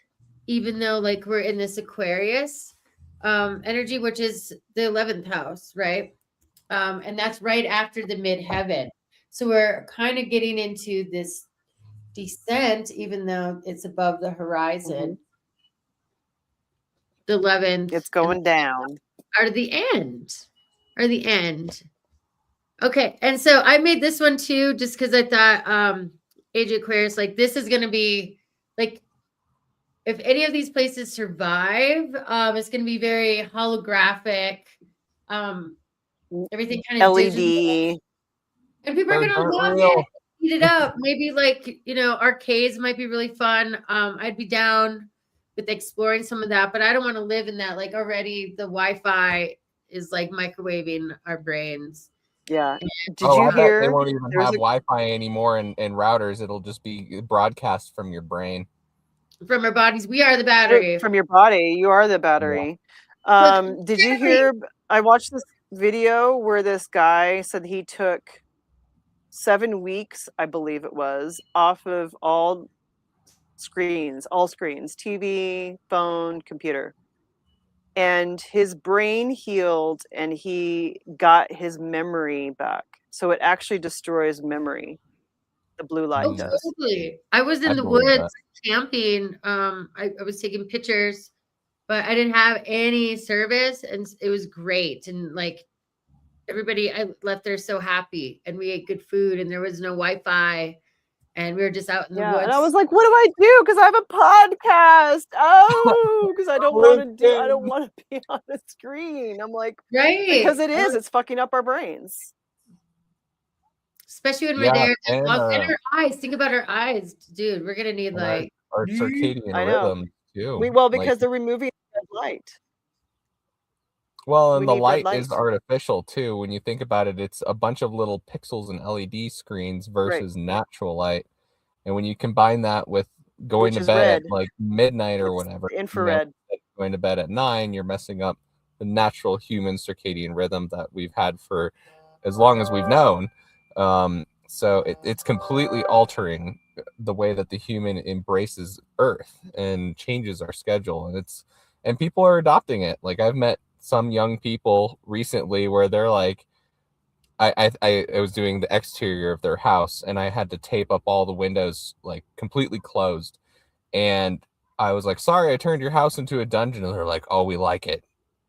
even though like we're in this Aquarius energy, which is the 11th house, right? And that's right after the midheaven. So we're kind of getting into this descent, even though it's above the horizon. The 11th, it's going down, are the end. Okay, and so I made this one too, just because I thought Age of Aquarius, like this is going to be like, if any of these places survive, it's going to be very holographic. Everything kind of LED, digital. And people are going to love it, eat it up. Maybe like, arcades might be really fun. I'd be down with exploring some of that, but I don't want to live in that. Like already the Wi-Fi is like microwaving our brains. Yeah. Did you hear? They won't even have Wi-Fi anymore and routers. It'll just be broadcast from your brain. From our bodies. We are the battery. From your body. You are the battery. Yeah. Did you hear? I watched this video where this guy said he took 7 weeks, I believe it was, off of all screens, TV, phone, computer. And his brain healed and he got his memory back. So it actually destroys memory. The blue light does. Totally. I was in the woods camping. I was taking pictures, but I didn't have any service and it was great. And like everybody, I left there so happy and we ate good food and there was no Wi-Fi. and we were just out in the Yeah, woods. and I was like, "What do I do? Because I have a podcast. Oh, because I don't want to be on the screen." I'm like, right, because it is. It's fucking up our brains. especially when we're Yeah, there. and And our eyes. Think about our eyes, dude. We're gonna need like our circadian I know. rhythm too. Because Like, they're removing red light. well, We and the need red light is light. artificial too. When you think about it, it's a bunch of little pixels and LED screens versus natural light. And when you combine that with going Which to is bed red. at like midnight or It's whatever, infrared. going to bed at 9, you're messing up the natural human circadian rhythm that we've had for as long as we've known. So it's completely altering the way that the human embraces Earth and changes our schedule. And people are adopting it. Like, I've met some young people recently where they're like, I was doing the exterior of their house and I had to tape up all the windows like completely closed. And I was like, sorry, I turned your house into a dungeon. And they're like, oh, we like it.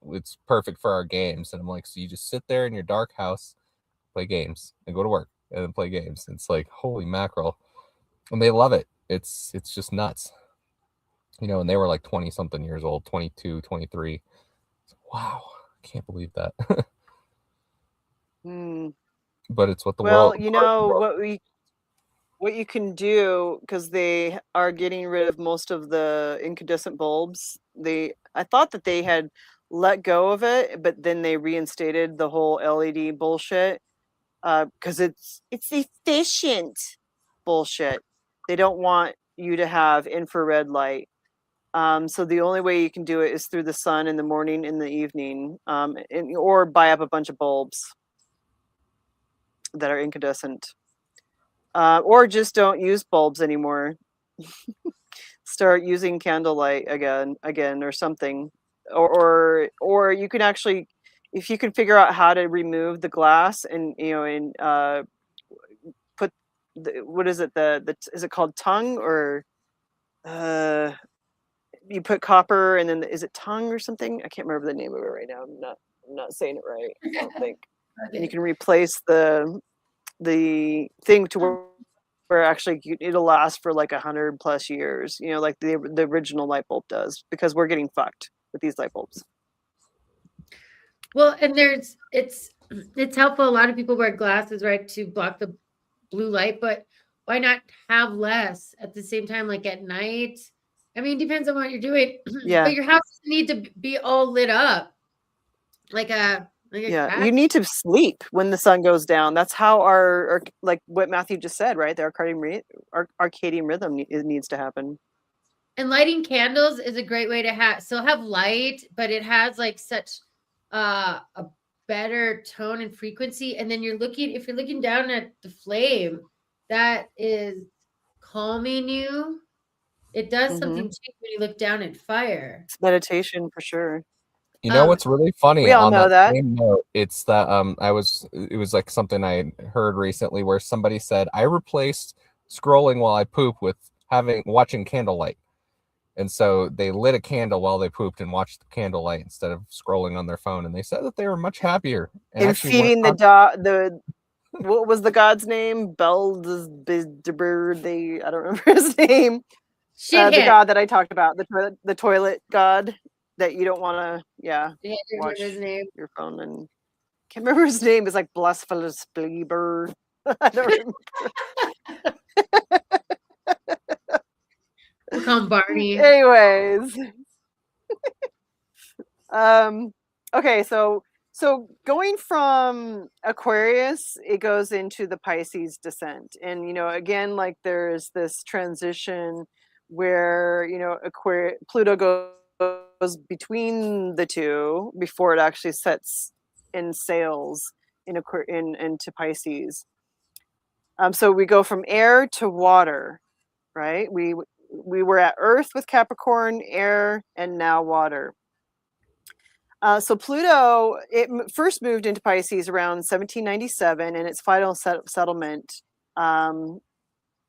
It's perfect for our games. And I'm like, so you just sit there in your dark house, play games, and go to work and then play games. It's like, holy mackerel. And they love it. It's just nuts. And they were like 20 something years old, 22, 23. Wow. I can't believe that. But it's what the world. What you can do, because they are getting rid of most of the incandescent bulbs. I thought that they had let go of it, but then they reinstated the whole LED bullshit, because it's efficient bullshit. They don't want you to have infrared light. So the only way you can do it is through the sun in the morning, in the evening, or buy up a bunch of bulbs that are incandescent. Or just don't use bulbs anymore. Start using candlelight again, or something. Or you can actually, if you can figure out how to remove the glass and put what is it, is it called tongue, or you put copper and then is it tongue or something? I can't remember the name of it right now. I'm not saying it right, I don't think. And you can replace the thing to where actually it'll last for like 100+ years, like the original light bulb does, because we're getting fucked with these light bulbs. Well, and it's helpful. A lot of people wear glasses, right, to block the blue light, but why not have less at the same time, like at night? I mean, depends on what you're doing. Yeah. But your house doesn't need to be all lit up. Like a you need to sleep when the sun goes down. That's how our like what Matthew just said, right? The circadian rhythm needs to happen. And lighting candles is a great way to still have light, but it has like such a better tone and frequency. And then if you're looking down at the flame, that is calming you. It does something too when you look down at fire. It's meditation for sure. You know what's really funny? We all know that. Same note, it's that it was like something I heard recently where somebody said, I replaced scrolling while I poop with watching candlelight. And so they lit a candle while they pooped and watched the candlelight instead of scrolling on their phone. And they said that they were much happier. And feeding what was the god's name? I don't remember his name. The god that I talked about, the toilet god that you don't want to, watch his name. Your phone, and can't remember his name. It's like Blasphemous Bleeber. I don't remember. We'll call him Barney. Anyways. Okay, so going from Aquarius, it goes into the Pisces descent. And, again, like there's this transition where, Pluto goes between the two before it actually sets in sails into Pisces. So we go from air to water, right? We were at Earth with Capricorn, air, and now water. So Pluto, it first moved into Pisces around 1797, and its final settlement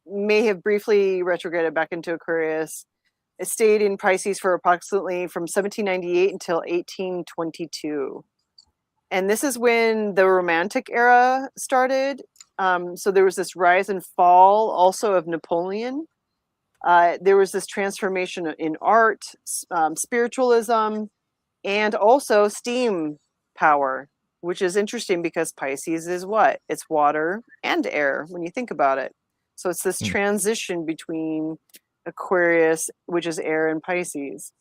may have briefly retrograded back into Aquarius. It stayed in Pisces for approximately from 1798 until 1822. And this is when the Romantic era started. So there was this rise and fall also of Napoleon. There was this transformation in art, spiritualism, and also steam power, which is interesting because Pisces is what? It's water and air when you think about it. So it's this transition between Aquarius, which is air, and Pisces.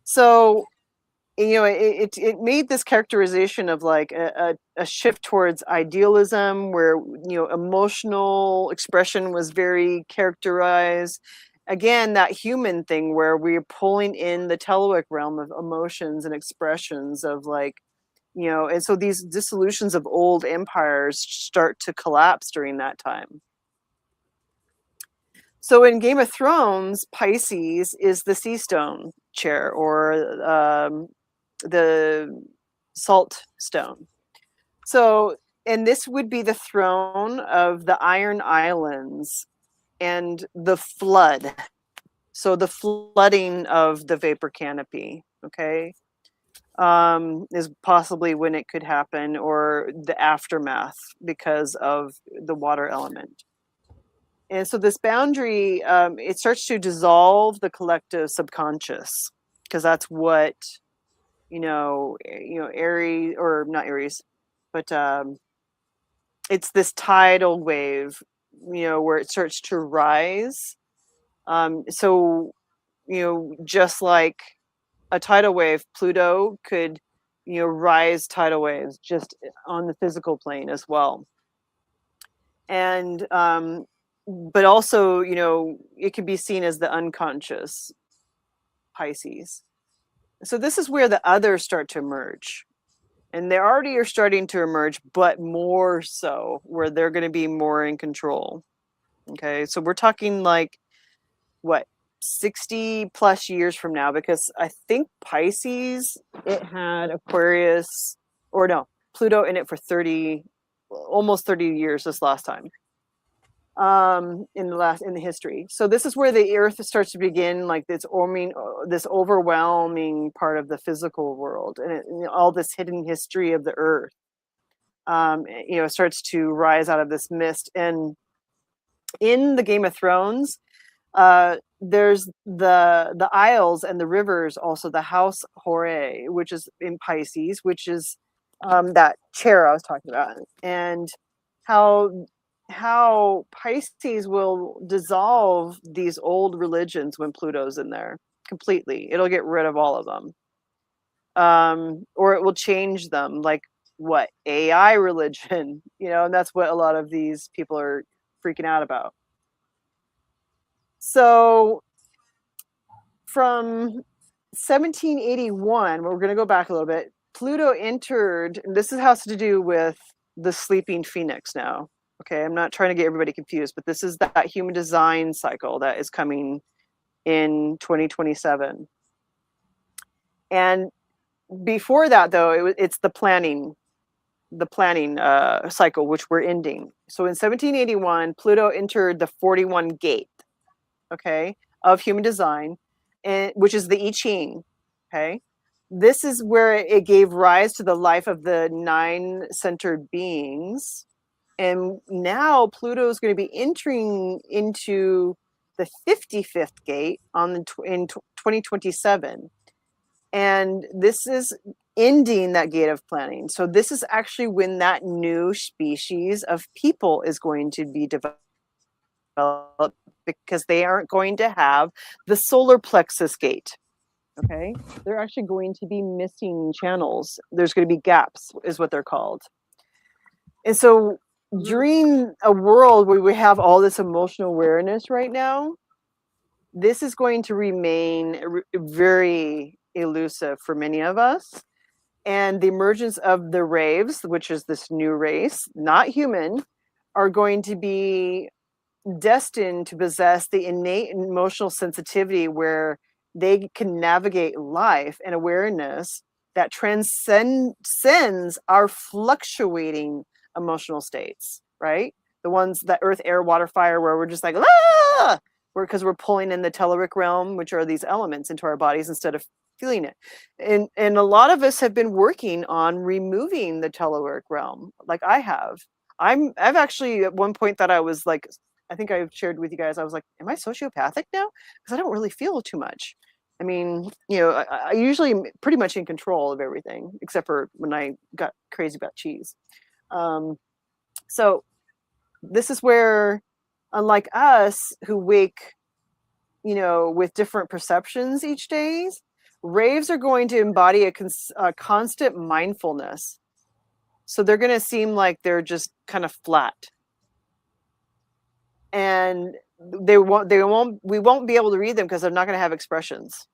So, you know, it made this characterization of like a shift towards idealism where, you know, emotional expression was very characterized. Again, that human thing where we're pulling in the telluric realm of emotions and expressions of like, you know, and so these dissolutions of old empires start to collapse during that time. So in Game of Thrones, Pisces is the sea stone chair, or the salt stone. So, and this would be the throne of the Iron Islands and the flood. So the flooding of the vapor canopy, okay, is possibly when it could happen, or the aftermath because of the water element. And so this boundary, it starts to dissolve the collective subconscious, because that's what, Aries, or not Aries, but it's this tidal wave, where it starts to rise. So, just like a tidal wave, Pluto could, rise tidal waves just on the physical plane as well. And, but also, it can be seen as the unconscious Pisces. So this is where the others start to emerge. And they already are starting to emerge, but more so where they're going to be more in control. Okay. So we're talking like, what, 60 plus years from now, because I think Pisces, it had Aquarius, or no, Pluto in it for almost 30 years this last time. In the history. So this is where the earth starts to begin like this overwhelming part of the physical world, and all this hidden history of the earth starts to rise out of this mist. And in the Game of Thrones, there's the isles and the rivers, also the house Hore, which is in Pisces, which is that chair I was talking about, and how Pisces will dissolve these old religions when Pluto's in there completely. It'll get rid of all of them. Or it will change them, like what, AI religion, and that's what a lot of these people are freaking out about. So from 1781, we're going to go back a little bit, Pluto entered, and this has to do with the sleeping phoenix now. Okay, I'm not trying to get everybody confused, but this is that human design cycle that is coming in 2027. And before that, though, it's the planning cycle, which we're ending. So in 1781, Pluto entered the 41 gate, okay, of human design, which is the I Ching. Okay, this is where it gave rise to the life of the 9 centered beings. And now Pluto is going to be entering into the 55th gate in 2027. And this is ending that gate of planning. So this is actually when that new species of people is going to be developed, because they aren't going to have the solar plexus gate. Okay, they're actually going to be missing channels. There's going to be gaps, is what they're called. And so during a world where we have all this emotional awareness right now, this is going to remain very elusive for many of us. And the emergence of the raves, which is this new race, not human, are going to be destined to possess the innate emotional sensitivity where they can navigate life and awareness that transcends our fluctuating emotional states, right? The ones that earth, air, water, fire, where we're just like, ah, because we're pulling in the telluric realm, which are these elements, into our bodies instead of feeling it. And a lot of us have been working on removing the telluric realm, like I have. I've actually at one point thought I was like, I think I've shared with you guys, I was like, am I sociopathic now? Because I don't really feel too much. I mean, I usually am pretty much in control of everything, except for when I got crazy about cheese. So this is where, unlike us who wake, with different perceptions each day, raves are going to embody a constant mindfulness. So they're going to seem like they're just kind of flat. And we won't be able to read them because they're not going to have expressions.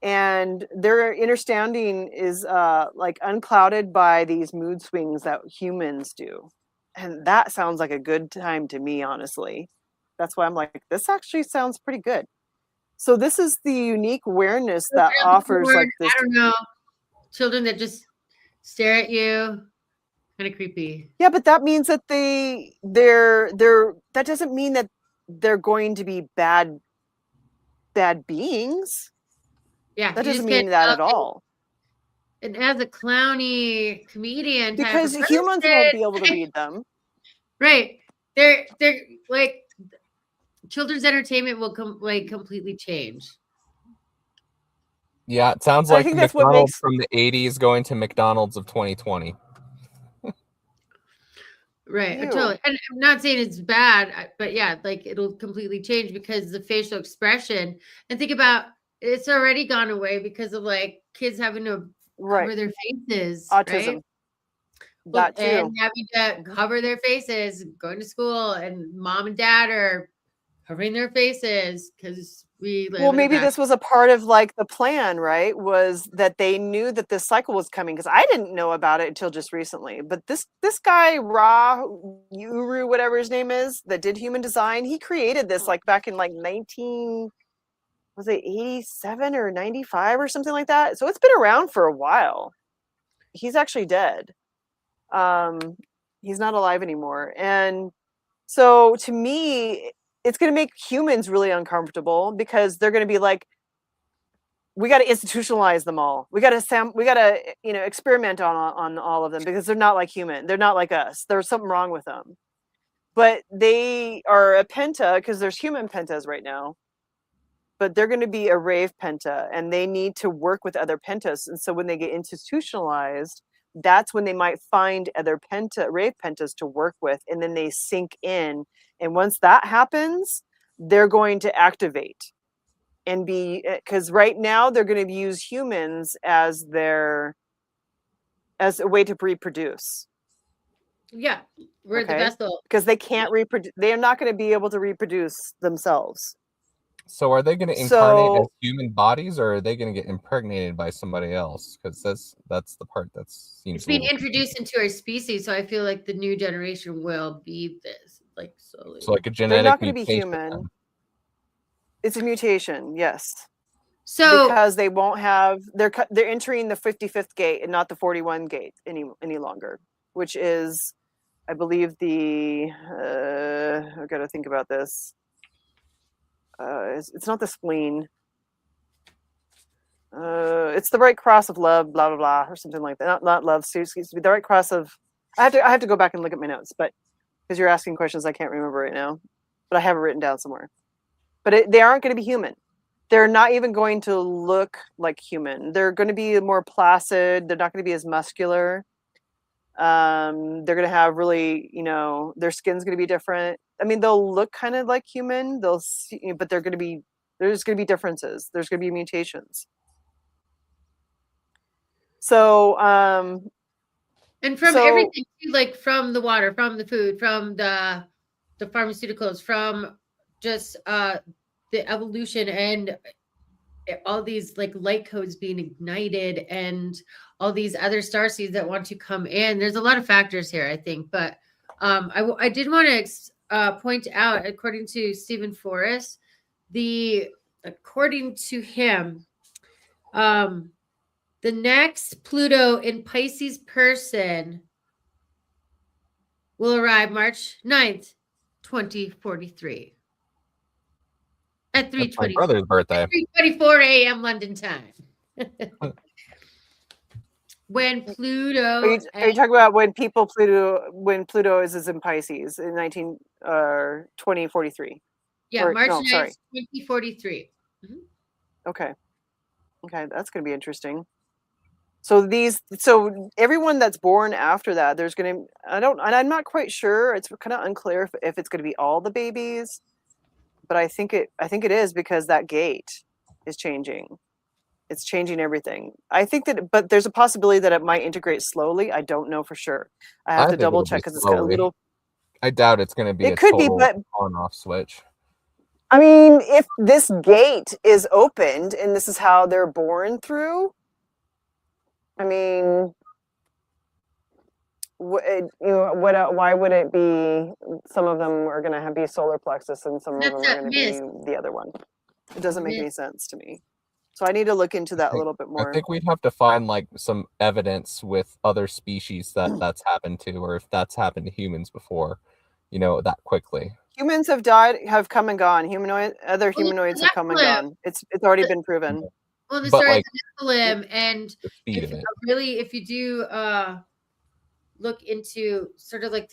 And their understanding is like unclouded by these mood swings that humans do. And that sounds like a good time to me, honestly. That's why I'm like, this actually sounds pretty good. So this is the unique awareness that offers like this. I don't know. Children that just stare at you. Kind of creepy. Yeah, but that means that they're that doesn't mean that they're going to be bad beings. Yeah. That doesn't mean that at all. And as a clowny comedian type because of humans person, won't be able to read them. Right. They're like children's entertainment will completely change. Yeah, it sounds like McDonald's from the 80s going to McDonald's of 2020. Right. Totally. And I'm not saying it's bad, but yeah, like it'll completely change because the facial expression, and think about it's already gone away because of like kids having to cover their faces. Autism. Right? That too. And having to cover their faces, going to school, and mom and dad are covering their faces because we live. Well, maybe this was a part of like the plan, right? Was that they knew that this cycle was coming, because I didn't know about it until just recently. But this guy Ra Uru, whatever his name is, that did human design, he created this like back in like 87 or 95 or something like that. So it's been around for a while. He's actually dead. He's not alive anymore. And so to me, it's going to make humans really uncomfortable because they're going to be like, we got to institutionalize them all. We got to experiment on all of them because they're not like human. They're not like us. There's something wrong with them. But they are a penta because there's human pentas right now. But they're going to be a rave penta, and they need to work with other pentas. And so when they get institutionalized, that's when they might find other rave pentas to work with, and then they sink in. And once that happens, they're going to activate and be, because right now they're going to use humans as a way to reproduce. Yeah, we're the vessel. Because they can't reproduce. They're not going to be able to reproduce themselves. So are they going to incarnate as human bodies, or are they going to get impregnated by somebody else? Because that's the part that's it's being introduced into our species. So I feel like the new generation will be this, like slowly. So like a genetic. They're not going to be human. Then. It's a mutation, yes. So because they won't have, they're entering the 55th gate and not the 41 gate any longer, which is, I believe I've got to think about this. It's not the spleen. It's the right cross of love, blah blah blah, or something like that. Not love. Excuse me. The right cross of. I have to go back and look at my notes, but because you're asking questions, I can't remember right now. But I have it written down somewhere. But they aren't going to be human. They're not even going to look like human. They're going to be more placid. They're not going to be as muscular. They're going to have really, their skin's going to be different. I mean, they'll look kind of like human. But there's going to be differences. There's going to be mutations. So, and from everything, like from the water, from the food, from the pharmaceuticals, from just the evolution and all these like light codes being ignited and all these other starseeds that want to come in. There's a lot of factors here, I think, but I did want to point out, according to Stephen Forrest, according to him, the next Pluto in Pisces person will arrive March 9th, 2043. At 3:24. My brother's birthday. 3:24 a.m. London time. when Pluto Are you talking about when Pluto is in Pisces in 2043? yeah, Or, March no, 9th, sorry. 2043. Okay, that's gonna be interesting. So everyone that's born after that, there's gonna I'm not quite sure. It's kind of unclear if it's gonna be all the babies, but I think it is because that gate is changing. It's changing everything. I think but there's a possibility that it might integrate slowly. I don't know for sure. I have to think double it'll be check because it's got a slowly. little. I doubt it's going to be It a could be, total but on-off switch. I mean, if this gate is opened and this is how they're born through, I mean, why would it be? Some of them are going to be solar plexus, and some of them That's are that going to myth. be the other one. It doesn't make Myth. any sense to me. So I need to look into that a little bit I more. think we'd have to find like some evidence with other species that's happened to, or if that's happened to humans before, that quickly. Humans have come and gone. Other humanoids have come and gone. It's already been proven. Well, the But, story like, of Nephilim, and the speed of it. if you do look into sort of like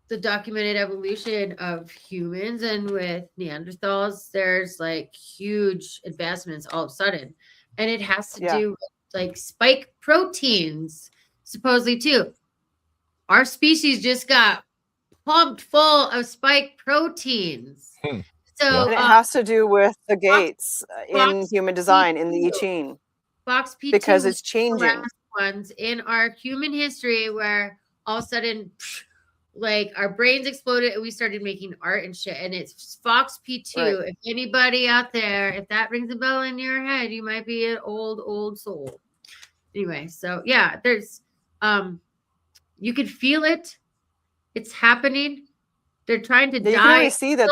the documented evolution of humans, and with Neanderthals, there's like huge advancements all of a sudden, and it has to do with like spike proteins, supposedly too. Our species just got pumped full of spike proteins. So and it has to do with the gates in human design in the I Ching. Fox P2 because it's changing. the last ones in our human history where all of a sudden, like, our brains exploded and we started making art and shit. And it's Fox P2. Right. If anybody out there, if that rings a bell in your head, you might be an old soul. Anyway, so yeah, there's you can feel it. It's happening. They're trying to die. You can already see that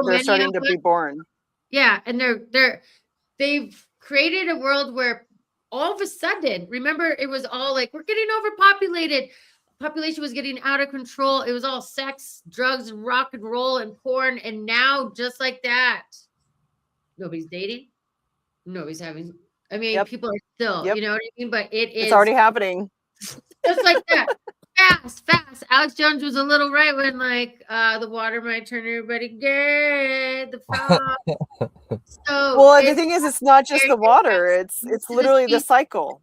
they're starting to be born. Yeah, and they've created a world where all of a sudden, remember, it was all like, we're getting overpopulated. Population was getting out of control. It was all sex, drugs, and rock and roll and porn. And now, just like that, nobody's dating. Nobody's having. I mean, people are still, you know what I mean? But it's already happening. Just like that. Fast. Alex Jones was a little right when, like, the water might turn everybody gay. The frog. Well, the thing is, it's not just the water. It's literally the cycle.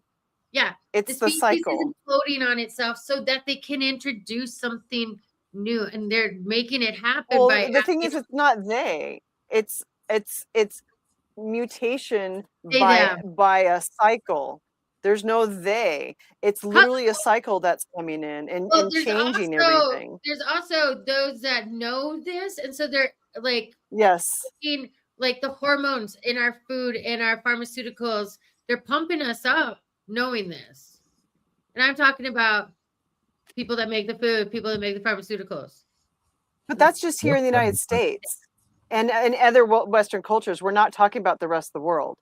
Yeah, it's the cycle is floating on itself so that they can introduce something new, and they're making it happen. Well, the thing is, it's not they. It's mutation by a cycle. There's no they. It's literally a cycle that's coming in and changing everything. There's also those that know this, and so they're like, like the hormones in our food and our pharmaceuticals, they're pumping us up knowing this. And I'm talking about people that make the food, people that make the pharmaceuticals. But that's just here in the United States. And in other Western cultures, we're not talking about the rest of the world.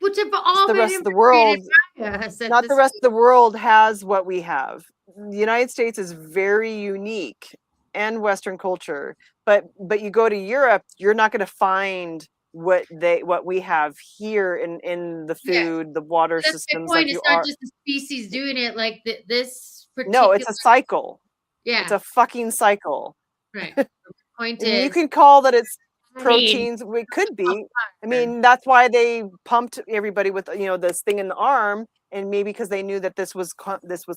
Which have all the rest of the world, not the rest of the world has what we have. The United States is very unique and Western culture, but you go to Europe, you're not going to find what we have here in the food, the water systems. Like it's not just the species doing it, like this particular. No, it's a cycle. Yeah, it's a fucking cycle. Right. The point is, you can call that it's proteins. It could be. I mean, that's why they pumped everybody with this thing in the arm, and maybe because they knew that this was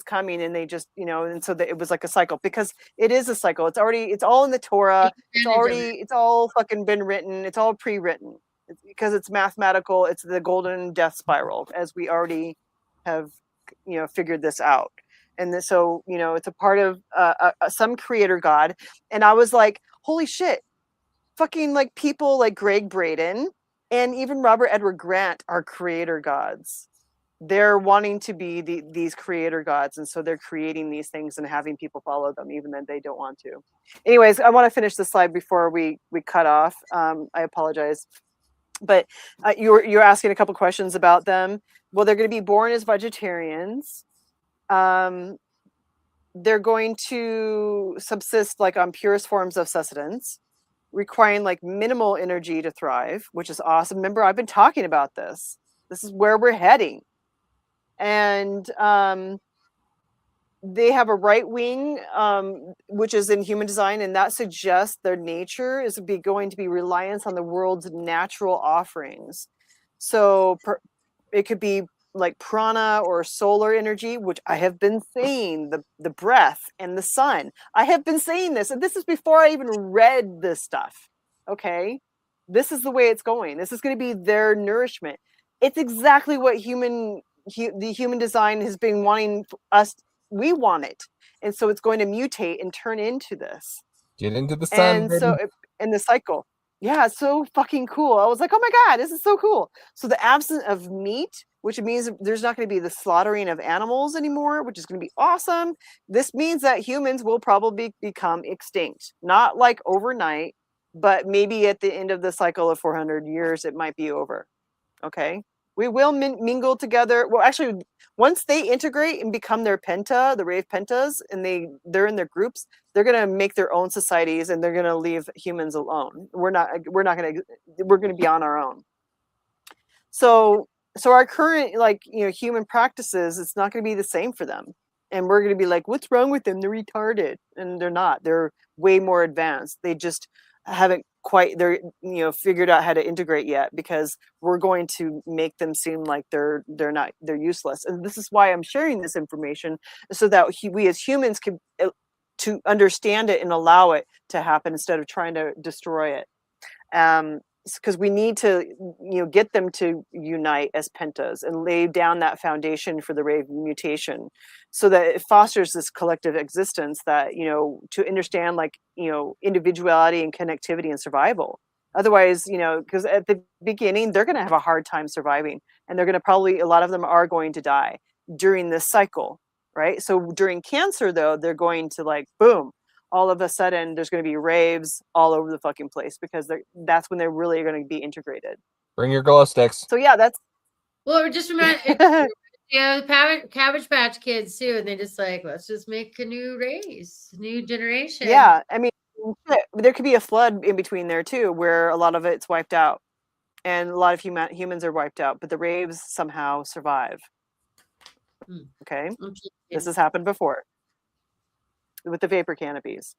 coming, and they just and so that it was like a cycle, because it is a cycle. It's all in the Torah. It's all fucking been written. It's all pre-written. It's because it's mathematical. It's the golden death spiral, as we already have figured this out. And so it's a part of some creator god. And I was like, holy shit. Fucking like people like Greg Braden and even Robert Edward Grant are creator gods. They're wanting to be these creator gods, and so they're creating these things and having people follow them, even though they don't want to. Anyways, I want to finish the slide before we cut off. I apologize, but you're asking a couple questions about them. Well, they're going to be born as vegetarians. They're going to subsist like on purest forms of sustenance, requiring like minimal energy to thrive, which is awesome. Remember, I've been talking about this. This is where we're heading. And they have a right wing, which is in human design, and that suggests their nature is going to be reliance on the world's natural offerings. So it could be like prana or solar energy, which I have been saying, the breath and the sun. I have been saying this, and this is before I even read this stuff. Okay, this is the way it's going. This is going to be their nourishment. It's exactly what the human design has been wanting us. We want it, and so it's going to mutate and turn into this. Get into the sun, And baby. so in the cycle, yeah, it's so fucking cool. I was like, oh my god, this is so cool. So the absence of meat, which means there's not going to be the slaughtering of animals anymore, which is going to be awesome. This means that humans will probably become extinct, not like overnight, but maybe at the end of the cycle of 400 years it might be over. Okay, we will mingle together. Well, actually, once they integrate and become their penta, the rave pentas, and they're in their groups, they're gonna make their own societies, and they're gonna leave humans alone. We're gonna be on our own. So our current, like, human practices, it's not gonna be the same for them, and we're gonna be like, what's wrong with them? They're retarded, and they're not. They're way more advanced. They just haven't quite figured out how to integrate yet, because we're going to make them seem like they're useless. And this is why I'm sharing this information, so that we as humans can to understand it and allow it to happen instead of trying to destroy it. Because we need to get them to unite as pentas and lay down that foundation for the rave mutation, so that it fosters this collective existence that to understand, like, individuality and connectivity and survival. Otherwise, because at the beginning they're going to have a hard time surviving, and they're going to probably, a lot of them are going to die during this cycle, right? So during Cancer, though, they're going to, like, boom, all of a sudden there's going to be raves all over the fucking place, because that's when they're really going to be integrated. Bring your glow sticks. So yeah, that's well, it just reminds Cabbage Patch Kids too, and they just like, let's just make a new race, new generation. Yeah, I mean, there could be a flood in between there too, where a lot of it's wiped out, and a lot of humans are wiped out, but the raves somehow survive. Okay, this has happened before with the vapor canopies.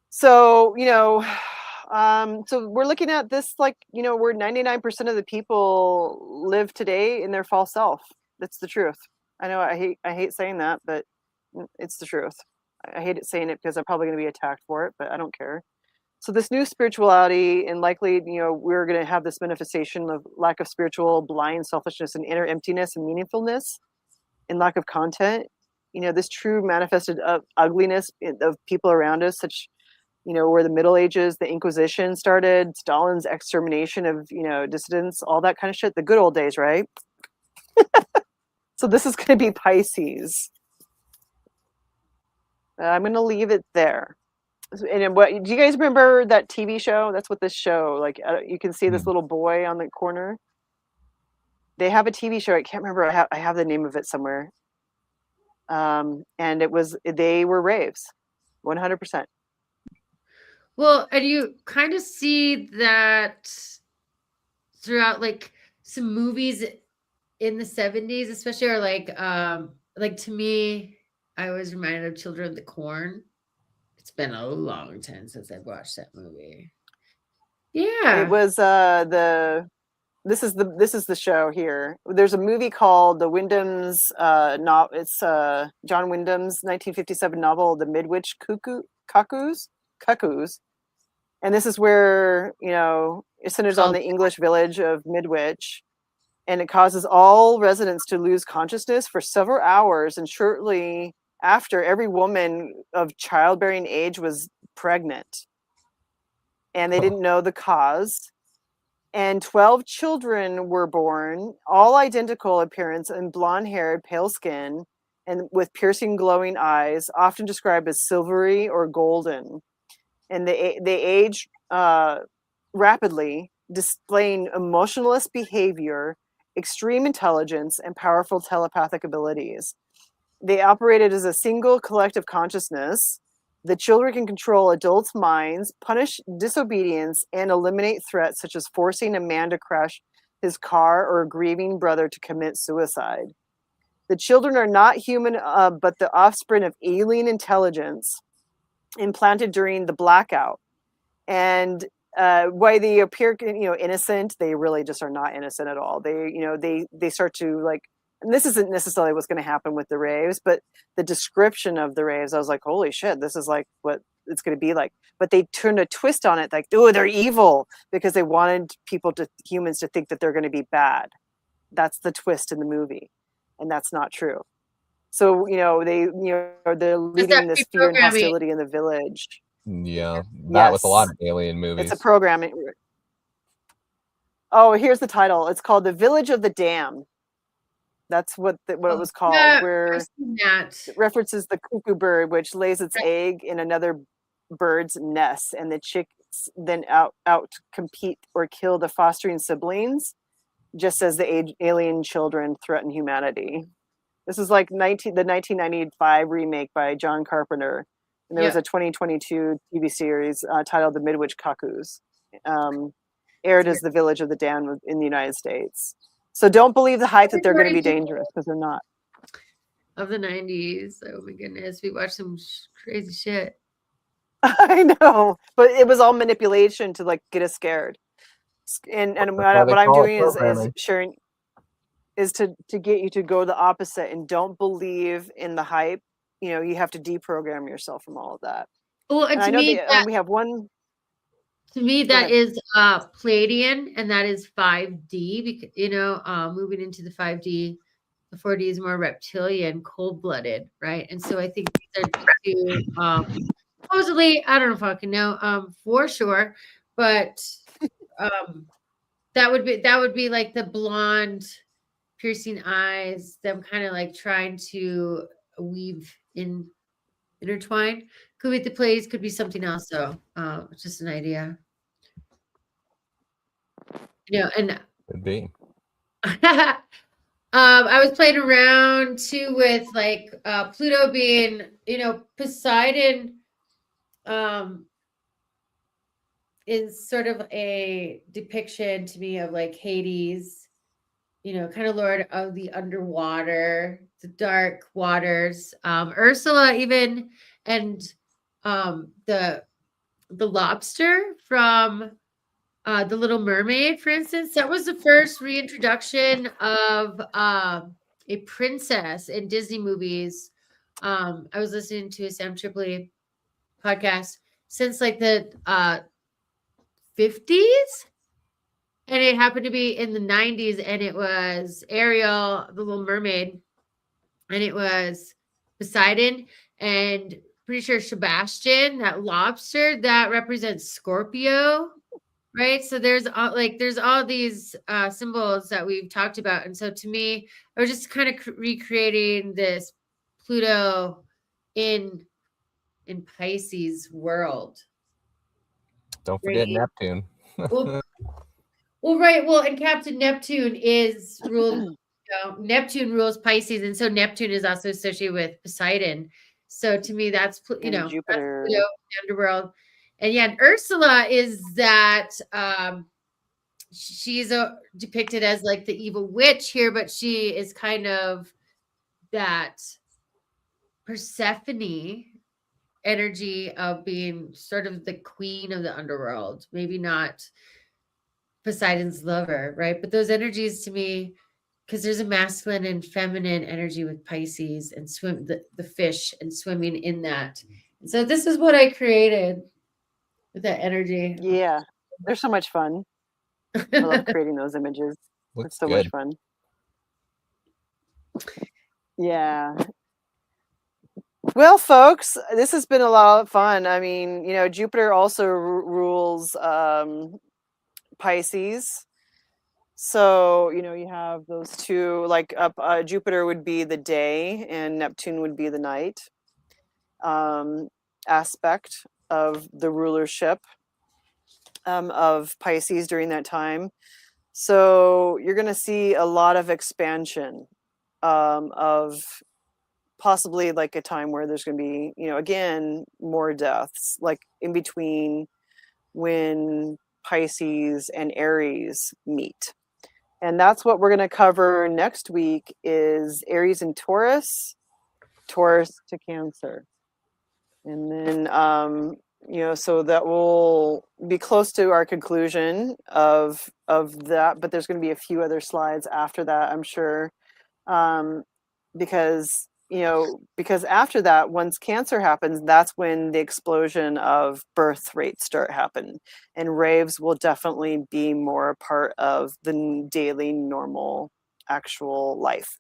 So so we're looking at this, like, where 99% of the people live today in their false self. That's the truth. I know I hate saying that, but it's the truth. I hate it saying it because I'm probably going to be attacked for it, but I don't care. So this new spirituality, and likely, we're going to have this manifestation of lack of spiritual, blind selfishness and inner emptiness and meaningfulness, and lack of content. This true manifested ugliness of people around us, such, where the Middle Ages, the Inquisition started, Stalin's extermination of, dissidents, all that kind of shit, the good old days, right? So this is going to be Pisces. I'm going to leave it there. And what do you guys remember that TV show? That's what this show, like, you can see this little boy on the corner. They have a TV show. I can't remember. I have the name of it somewhere. And they were raves, 100%. Well, and you kind of see that throughout, like, some movies in the 70s, especially, or like to me, I was reminded of Children of the Corn. It's been a long time since I've watched that movie. Yeah, it was this is the show here. There's a movie called The Wyndham's it's John Wyndham's 1957 novel, The Midwich Cuckoos. And this is where, it centers on the English village of Midwich, and it causes all residents to lose consciousness for several hours, and shortly after, every woman of childbearing age was pregnant, and they didn't know the cause. And 12 children were born, all identical appearance, and blonde-haired, pale skin, and with piercing, glowing eyes, often described as silvery or golden. And they aged rapidly, displaying emotionless behavior, extreme intelligence, and powerful telepathic abilities. They operated as a single collective consciousness. The children can control adults' minds, punish disobedience, and eliminate threats such as forcing a man to crash his car or a grieving brother to commit suicide. The children are not human, but the offspring of alien intelligence implanted during the blackout. And why they appear, innocent, they really just are not innocent at all. They start to like, and this isn't necessarily what's going to happen with the raves, but the description of the raves, I was like, holy shit, this is like what it's going to be like. But they turned a twist on it, like, oh, they're evil, because they wanted humans to think that they're going to be bad. That's the twist in the movie, and that's not true. So they're leading this fear and hostility in the village. Yeah, that was a lot of alien movies. It's a programming. Oh, here's the title. It's called The Village of the Damned. That's what it was called. Yeah, where I've seen that. it references the cuckoo bird, which lays its egg in another bird's nest, and the chicks then out compete or kill the fostering siblings, just as the alien children threaten humanity. This is like the 1995 remake by John Carpenter. And there was a 2022 TV series titled The Midwich Cuckoos, aired as The Village of the Damned in the United States. So don't believe the hype that they're going to be dangerous, because they're not. Of the 90s. Oh my goodness. We watched some crazy shit. I know, but it was all manipulation to like get us scared. And what I'm doing is sharing, is to get you to go the opposite and don't believe in the hype. You have to deprogram yourself from all of that. Well, and to me, we have one. To me, that is Palladian, and that is 5D. Because moving into the 5D, the 4D is more reptilian, cold-blooded, right? And so I think these are two. Supposedly, I don't know if I can know for sure, but that would be like the blonde, piercing eyes, them kind of like trying to weave intertwine. Could be the plays, could be something else though. It's just an idea. And could be. I was playing around too with like Pluto being, Poseidon is sort of a depiction to me of like Hades, kind of lord of the underwater, the dark waters. Ursula even, and the lobster from The Little Mermaid, for instance. That was the first reintroduction of a princess in Disney movies. I was listening to a Sam Tripoli podcast since like the 50s. And it happened to be in the 90s, and it was Ariel, the Little Mermaid, and it was Poseidon, and pretty sure Sebastian, that lobster, that represents Scorpio, right? So there's all these symbols that we've talked about. And so to me, I was just kind of recreating this Pluto in Pisces world. Don't forget Neptune. Well, right. Well, and Captain Neptune is ruled. Neptune rules Pisces, and so Neptune is also associated with Poseidon. So to me, that's Jupiter, that's Pluto, the underworld. And and Ursula is that she's depicted as like the evil witch here, but she is kind of that Persephone energy of being sort of the queen of the underworld. Maybe not Poseidon's lover, right? But those energies to me, because there's a masculine and feminine energy with Pisces and the fish and swimming in that. And so this is what I created with that energy. Yeah, they're so much fun. I love creating those images. It's so much fun. Yeah. Well, folks, this has been a lot of fun. I mean, Jupiter also rules Pisces. So, you have those two, like Jupiter would be the day and Neptune would be the night aspect of the rulership of Pisces during that time. So you're going to see a lot of expansion of possibly like a time where there's going to be, again, more deaths, like in between when Pisces and Aries meet. And that's what we're going to cover next week is Aries and Taurus, Taurus to Cancer. And then, so that will be close to our conclusion of that, but there's going to be a few other slides after that, I'm sure. Because after that, once Cancer happens, that's when the explosion of birth rates start happening, and raves will definitely be more a part of the daily normal actual life.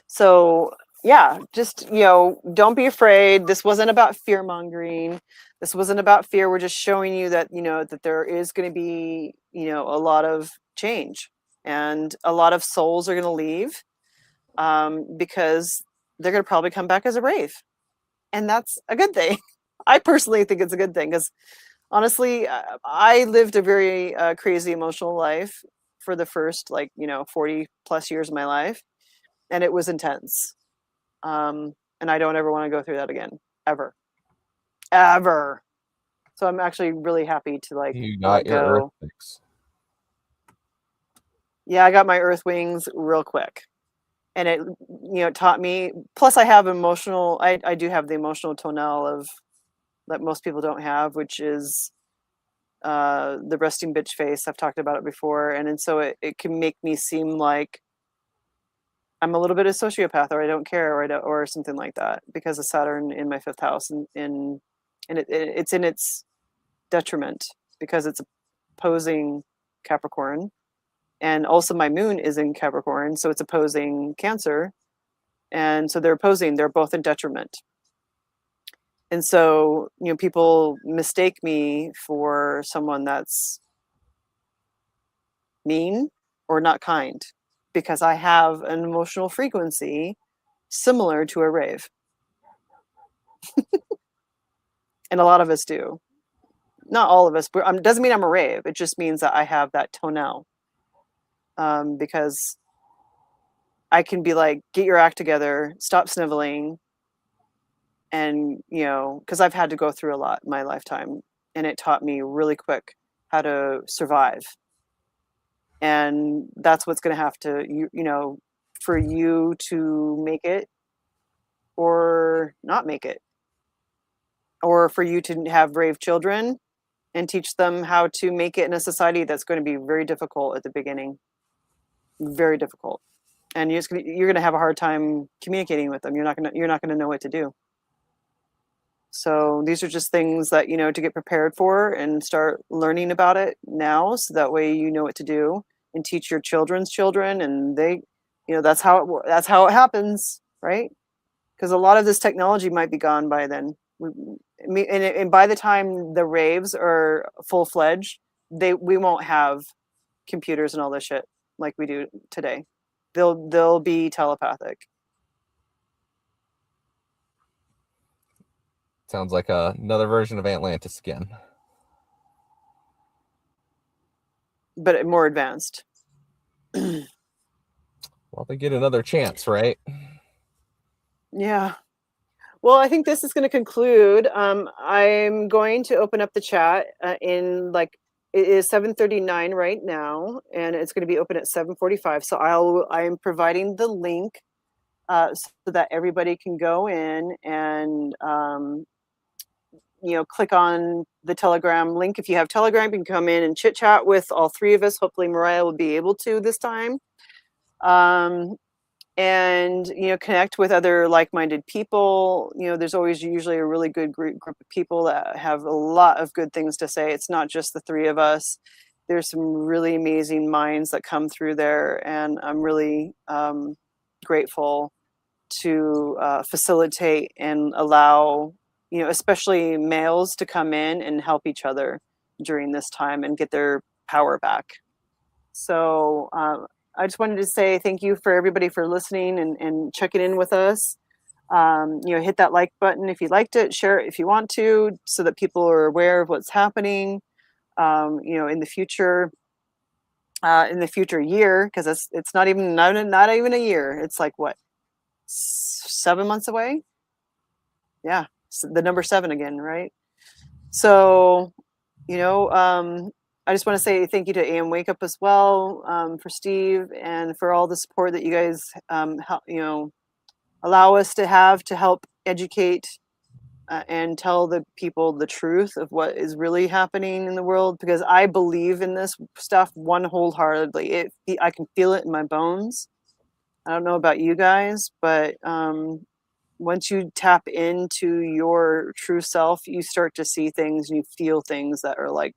So yeah, just don't be afraid. This wasn't about fear mongering. This wasn't about fear. We're just showing you that that there is going to be a lot of change, and a lot of souls are going to leave, because they're going to probably come back as a rave, and that's a good thing. I personally think it's a good thing, because honestly, I lived a very crazy emotional life for the first 40 plus years of my life, and it was intense. And I don't ever want to go through that again, ever. So I'm actually really happy to You let got your go. Earth fix. Yeah, I got my earth wings real quick, and it taught me. Plus, I have emotional. I do have the emotional tonal of that most people don't have, which is the resting bitch face. I've talked about it before, and so it can make me seem like I'm a little bit of a sociopath, or I don't care, or something like that, because of Saturn in my 5th house, and it's in its detriment because it's opposing Capricorn, and also my moon is in Capricorn, so it's opposing Cancer, and so they're both in detriment. And so people mistake me for someone that's mean or not kind, because I have an emotional frequency similar to a rave. And a lot of us do. Not all of us, but doesn't mean I'm a rave. It just means that I have that tonal. Because I can be like, get your act together, stop sniveling. And, because I've had to go through a lot in my lifetime, and it taught me really quick how to survive. And that's what's going to have to, for you to make it or not make it, or for you to have brave children and teach them how to make it in a society that's going to be very difficult at the beginning. Very difficult. And you're going to have a hard time communicating with them. You're not going to know what to do. So these are just things that, to get prepared for and start learning about it now, so that way you know what to do and teach your children's children, and they, that's how it happens, right? Because a lot of this technology might be gone by then. And by the time the raves are full-fledged, we won't have computers and all this shit like we do today. They'll be telepathic. Sounds like another version of Atlantis again. But more advanced. Well, they get another chance, right? Yeah. Well, I think this is going to conclude. I'm going to open up the chat it is 7:39 right now, and it's going to be open at 7:45. So I'm providing the link so that everybody can go in and click on the Telegram link. If you have Telegram, you can come in and chit chat with all three of us. Hopefully Miriah will be able to this time. And connect with other like-minded people. There's always usually a really good group of people that have a lot of good things to say. It's not just the three of us. There's some really amazing minds that come through there, and I'm really grateful to facilitate and allow especially males to come in and help each other during this time and get their power back. So I just wanted to say thank you for everybody for listening and checking in with us. Hit that like button if you liked it, share it if you want to, so that people are aware of what's happening, in the future year, because it's not even a year. It's like what, 7 months away? Yeah, the number 7 again, right? So, I just want to say thank you to AM Wake Up as well, for Steve, and for all the support that you guys, allow us to have to help educate and tell the people the truth of what is really happening in the world. Because I believe in this stuff wholeheartedly. I can feel it in my bones. I don't know about you guys, but once you tap into your true self, you start to see things and you feel things that are like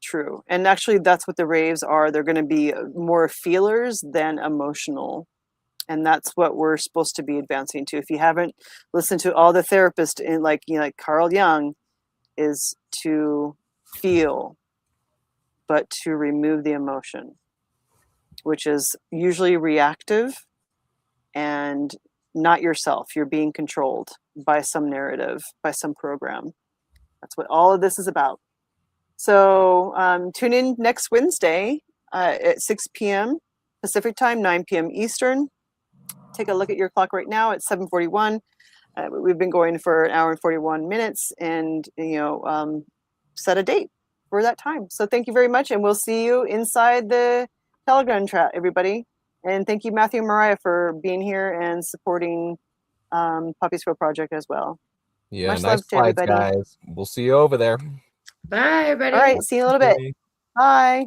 true. And actually, that's what the raves are. They're going to be more feelers than emotional. And that's what we're supposed to be advancing to. If you haven't listened to all the therapists in like Carl Jung, is to feel, but to remove the emotion, which is usually reactive and not yourself. You're being controlled by some narrative, by some program. That's what all of this is about. So tune in next Wednesday at 6 p.m. Pacific time, 9 p.m. Eastern. Take a look at your clock right now. It's 7:41. We've been going for an hour and 41 minutes, and set a date for that time. So thank you very much, and we'll see you inside the Telegram chat, everybody. And thank you, Matthew and Miriah, for being here and supporting Poppy Square Project as well. Yeah, Much nice love to slides, everybody. guys. We'll see you over there. Bye, everybody. All right, see you in a little bit. Bye.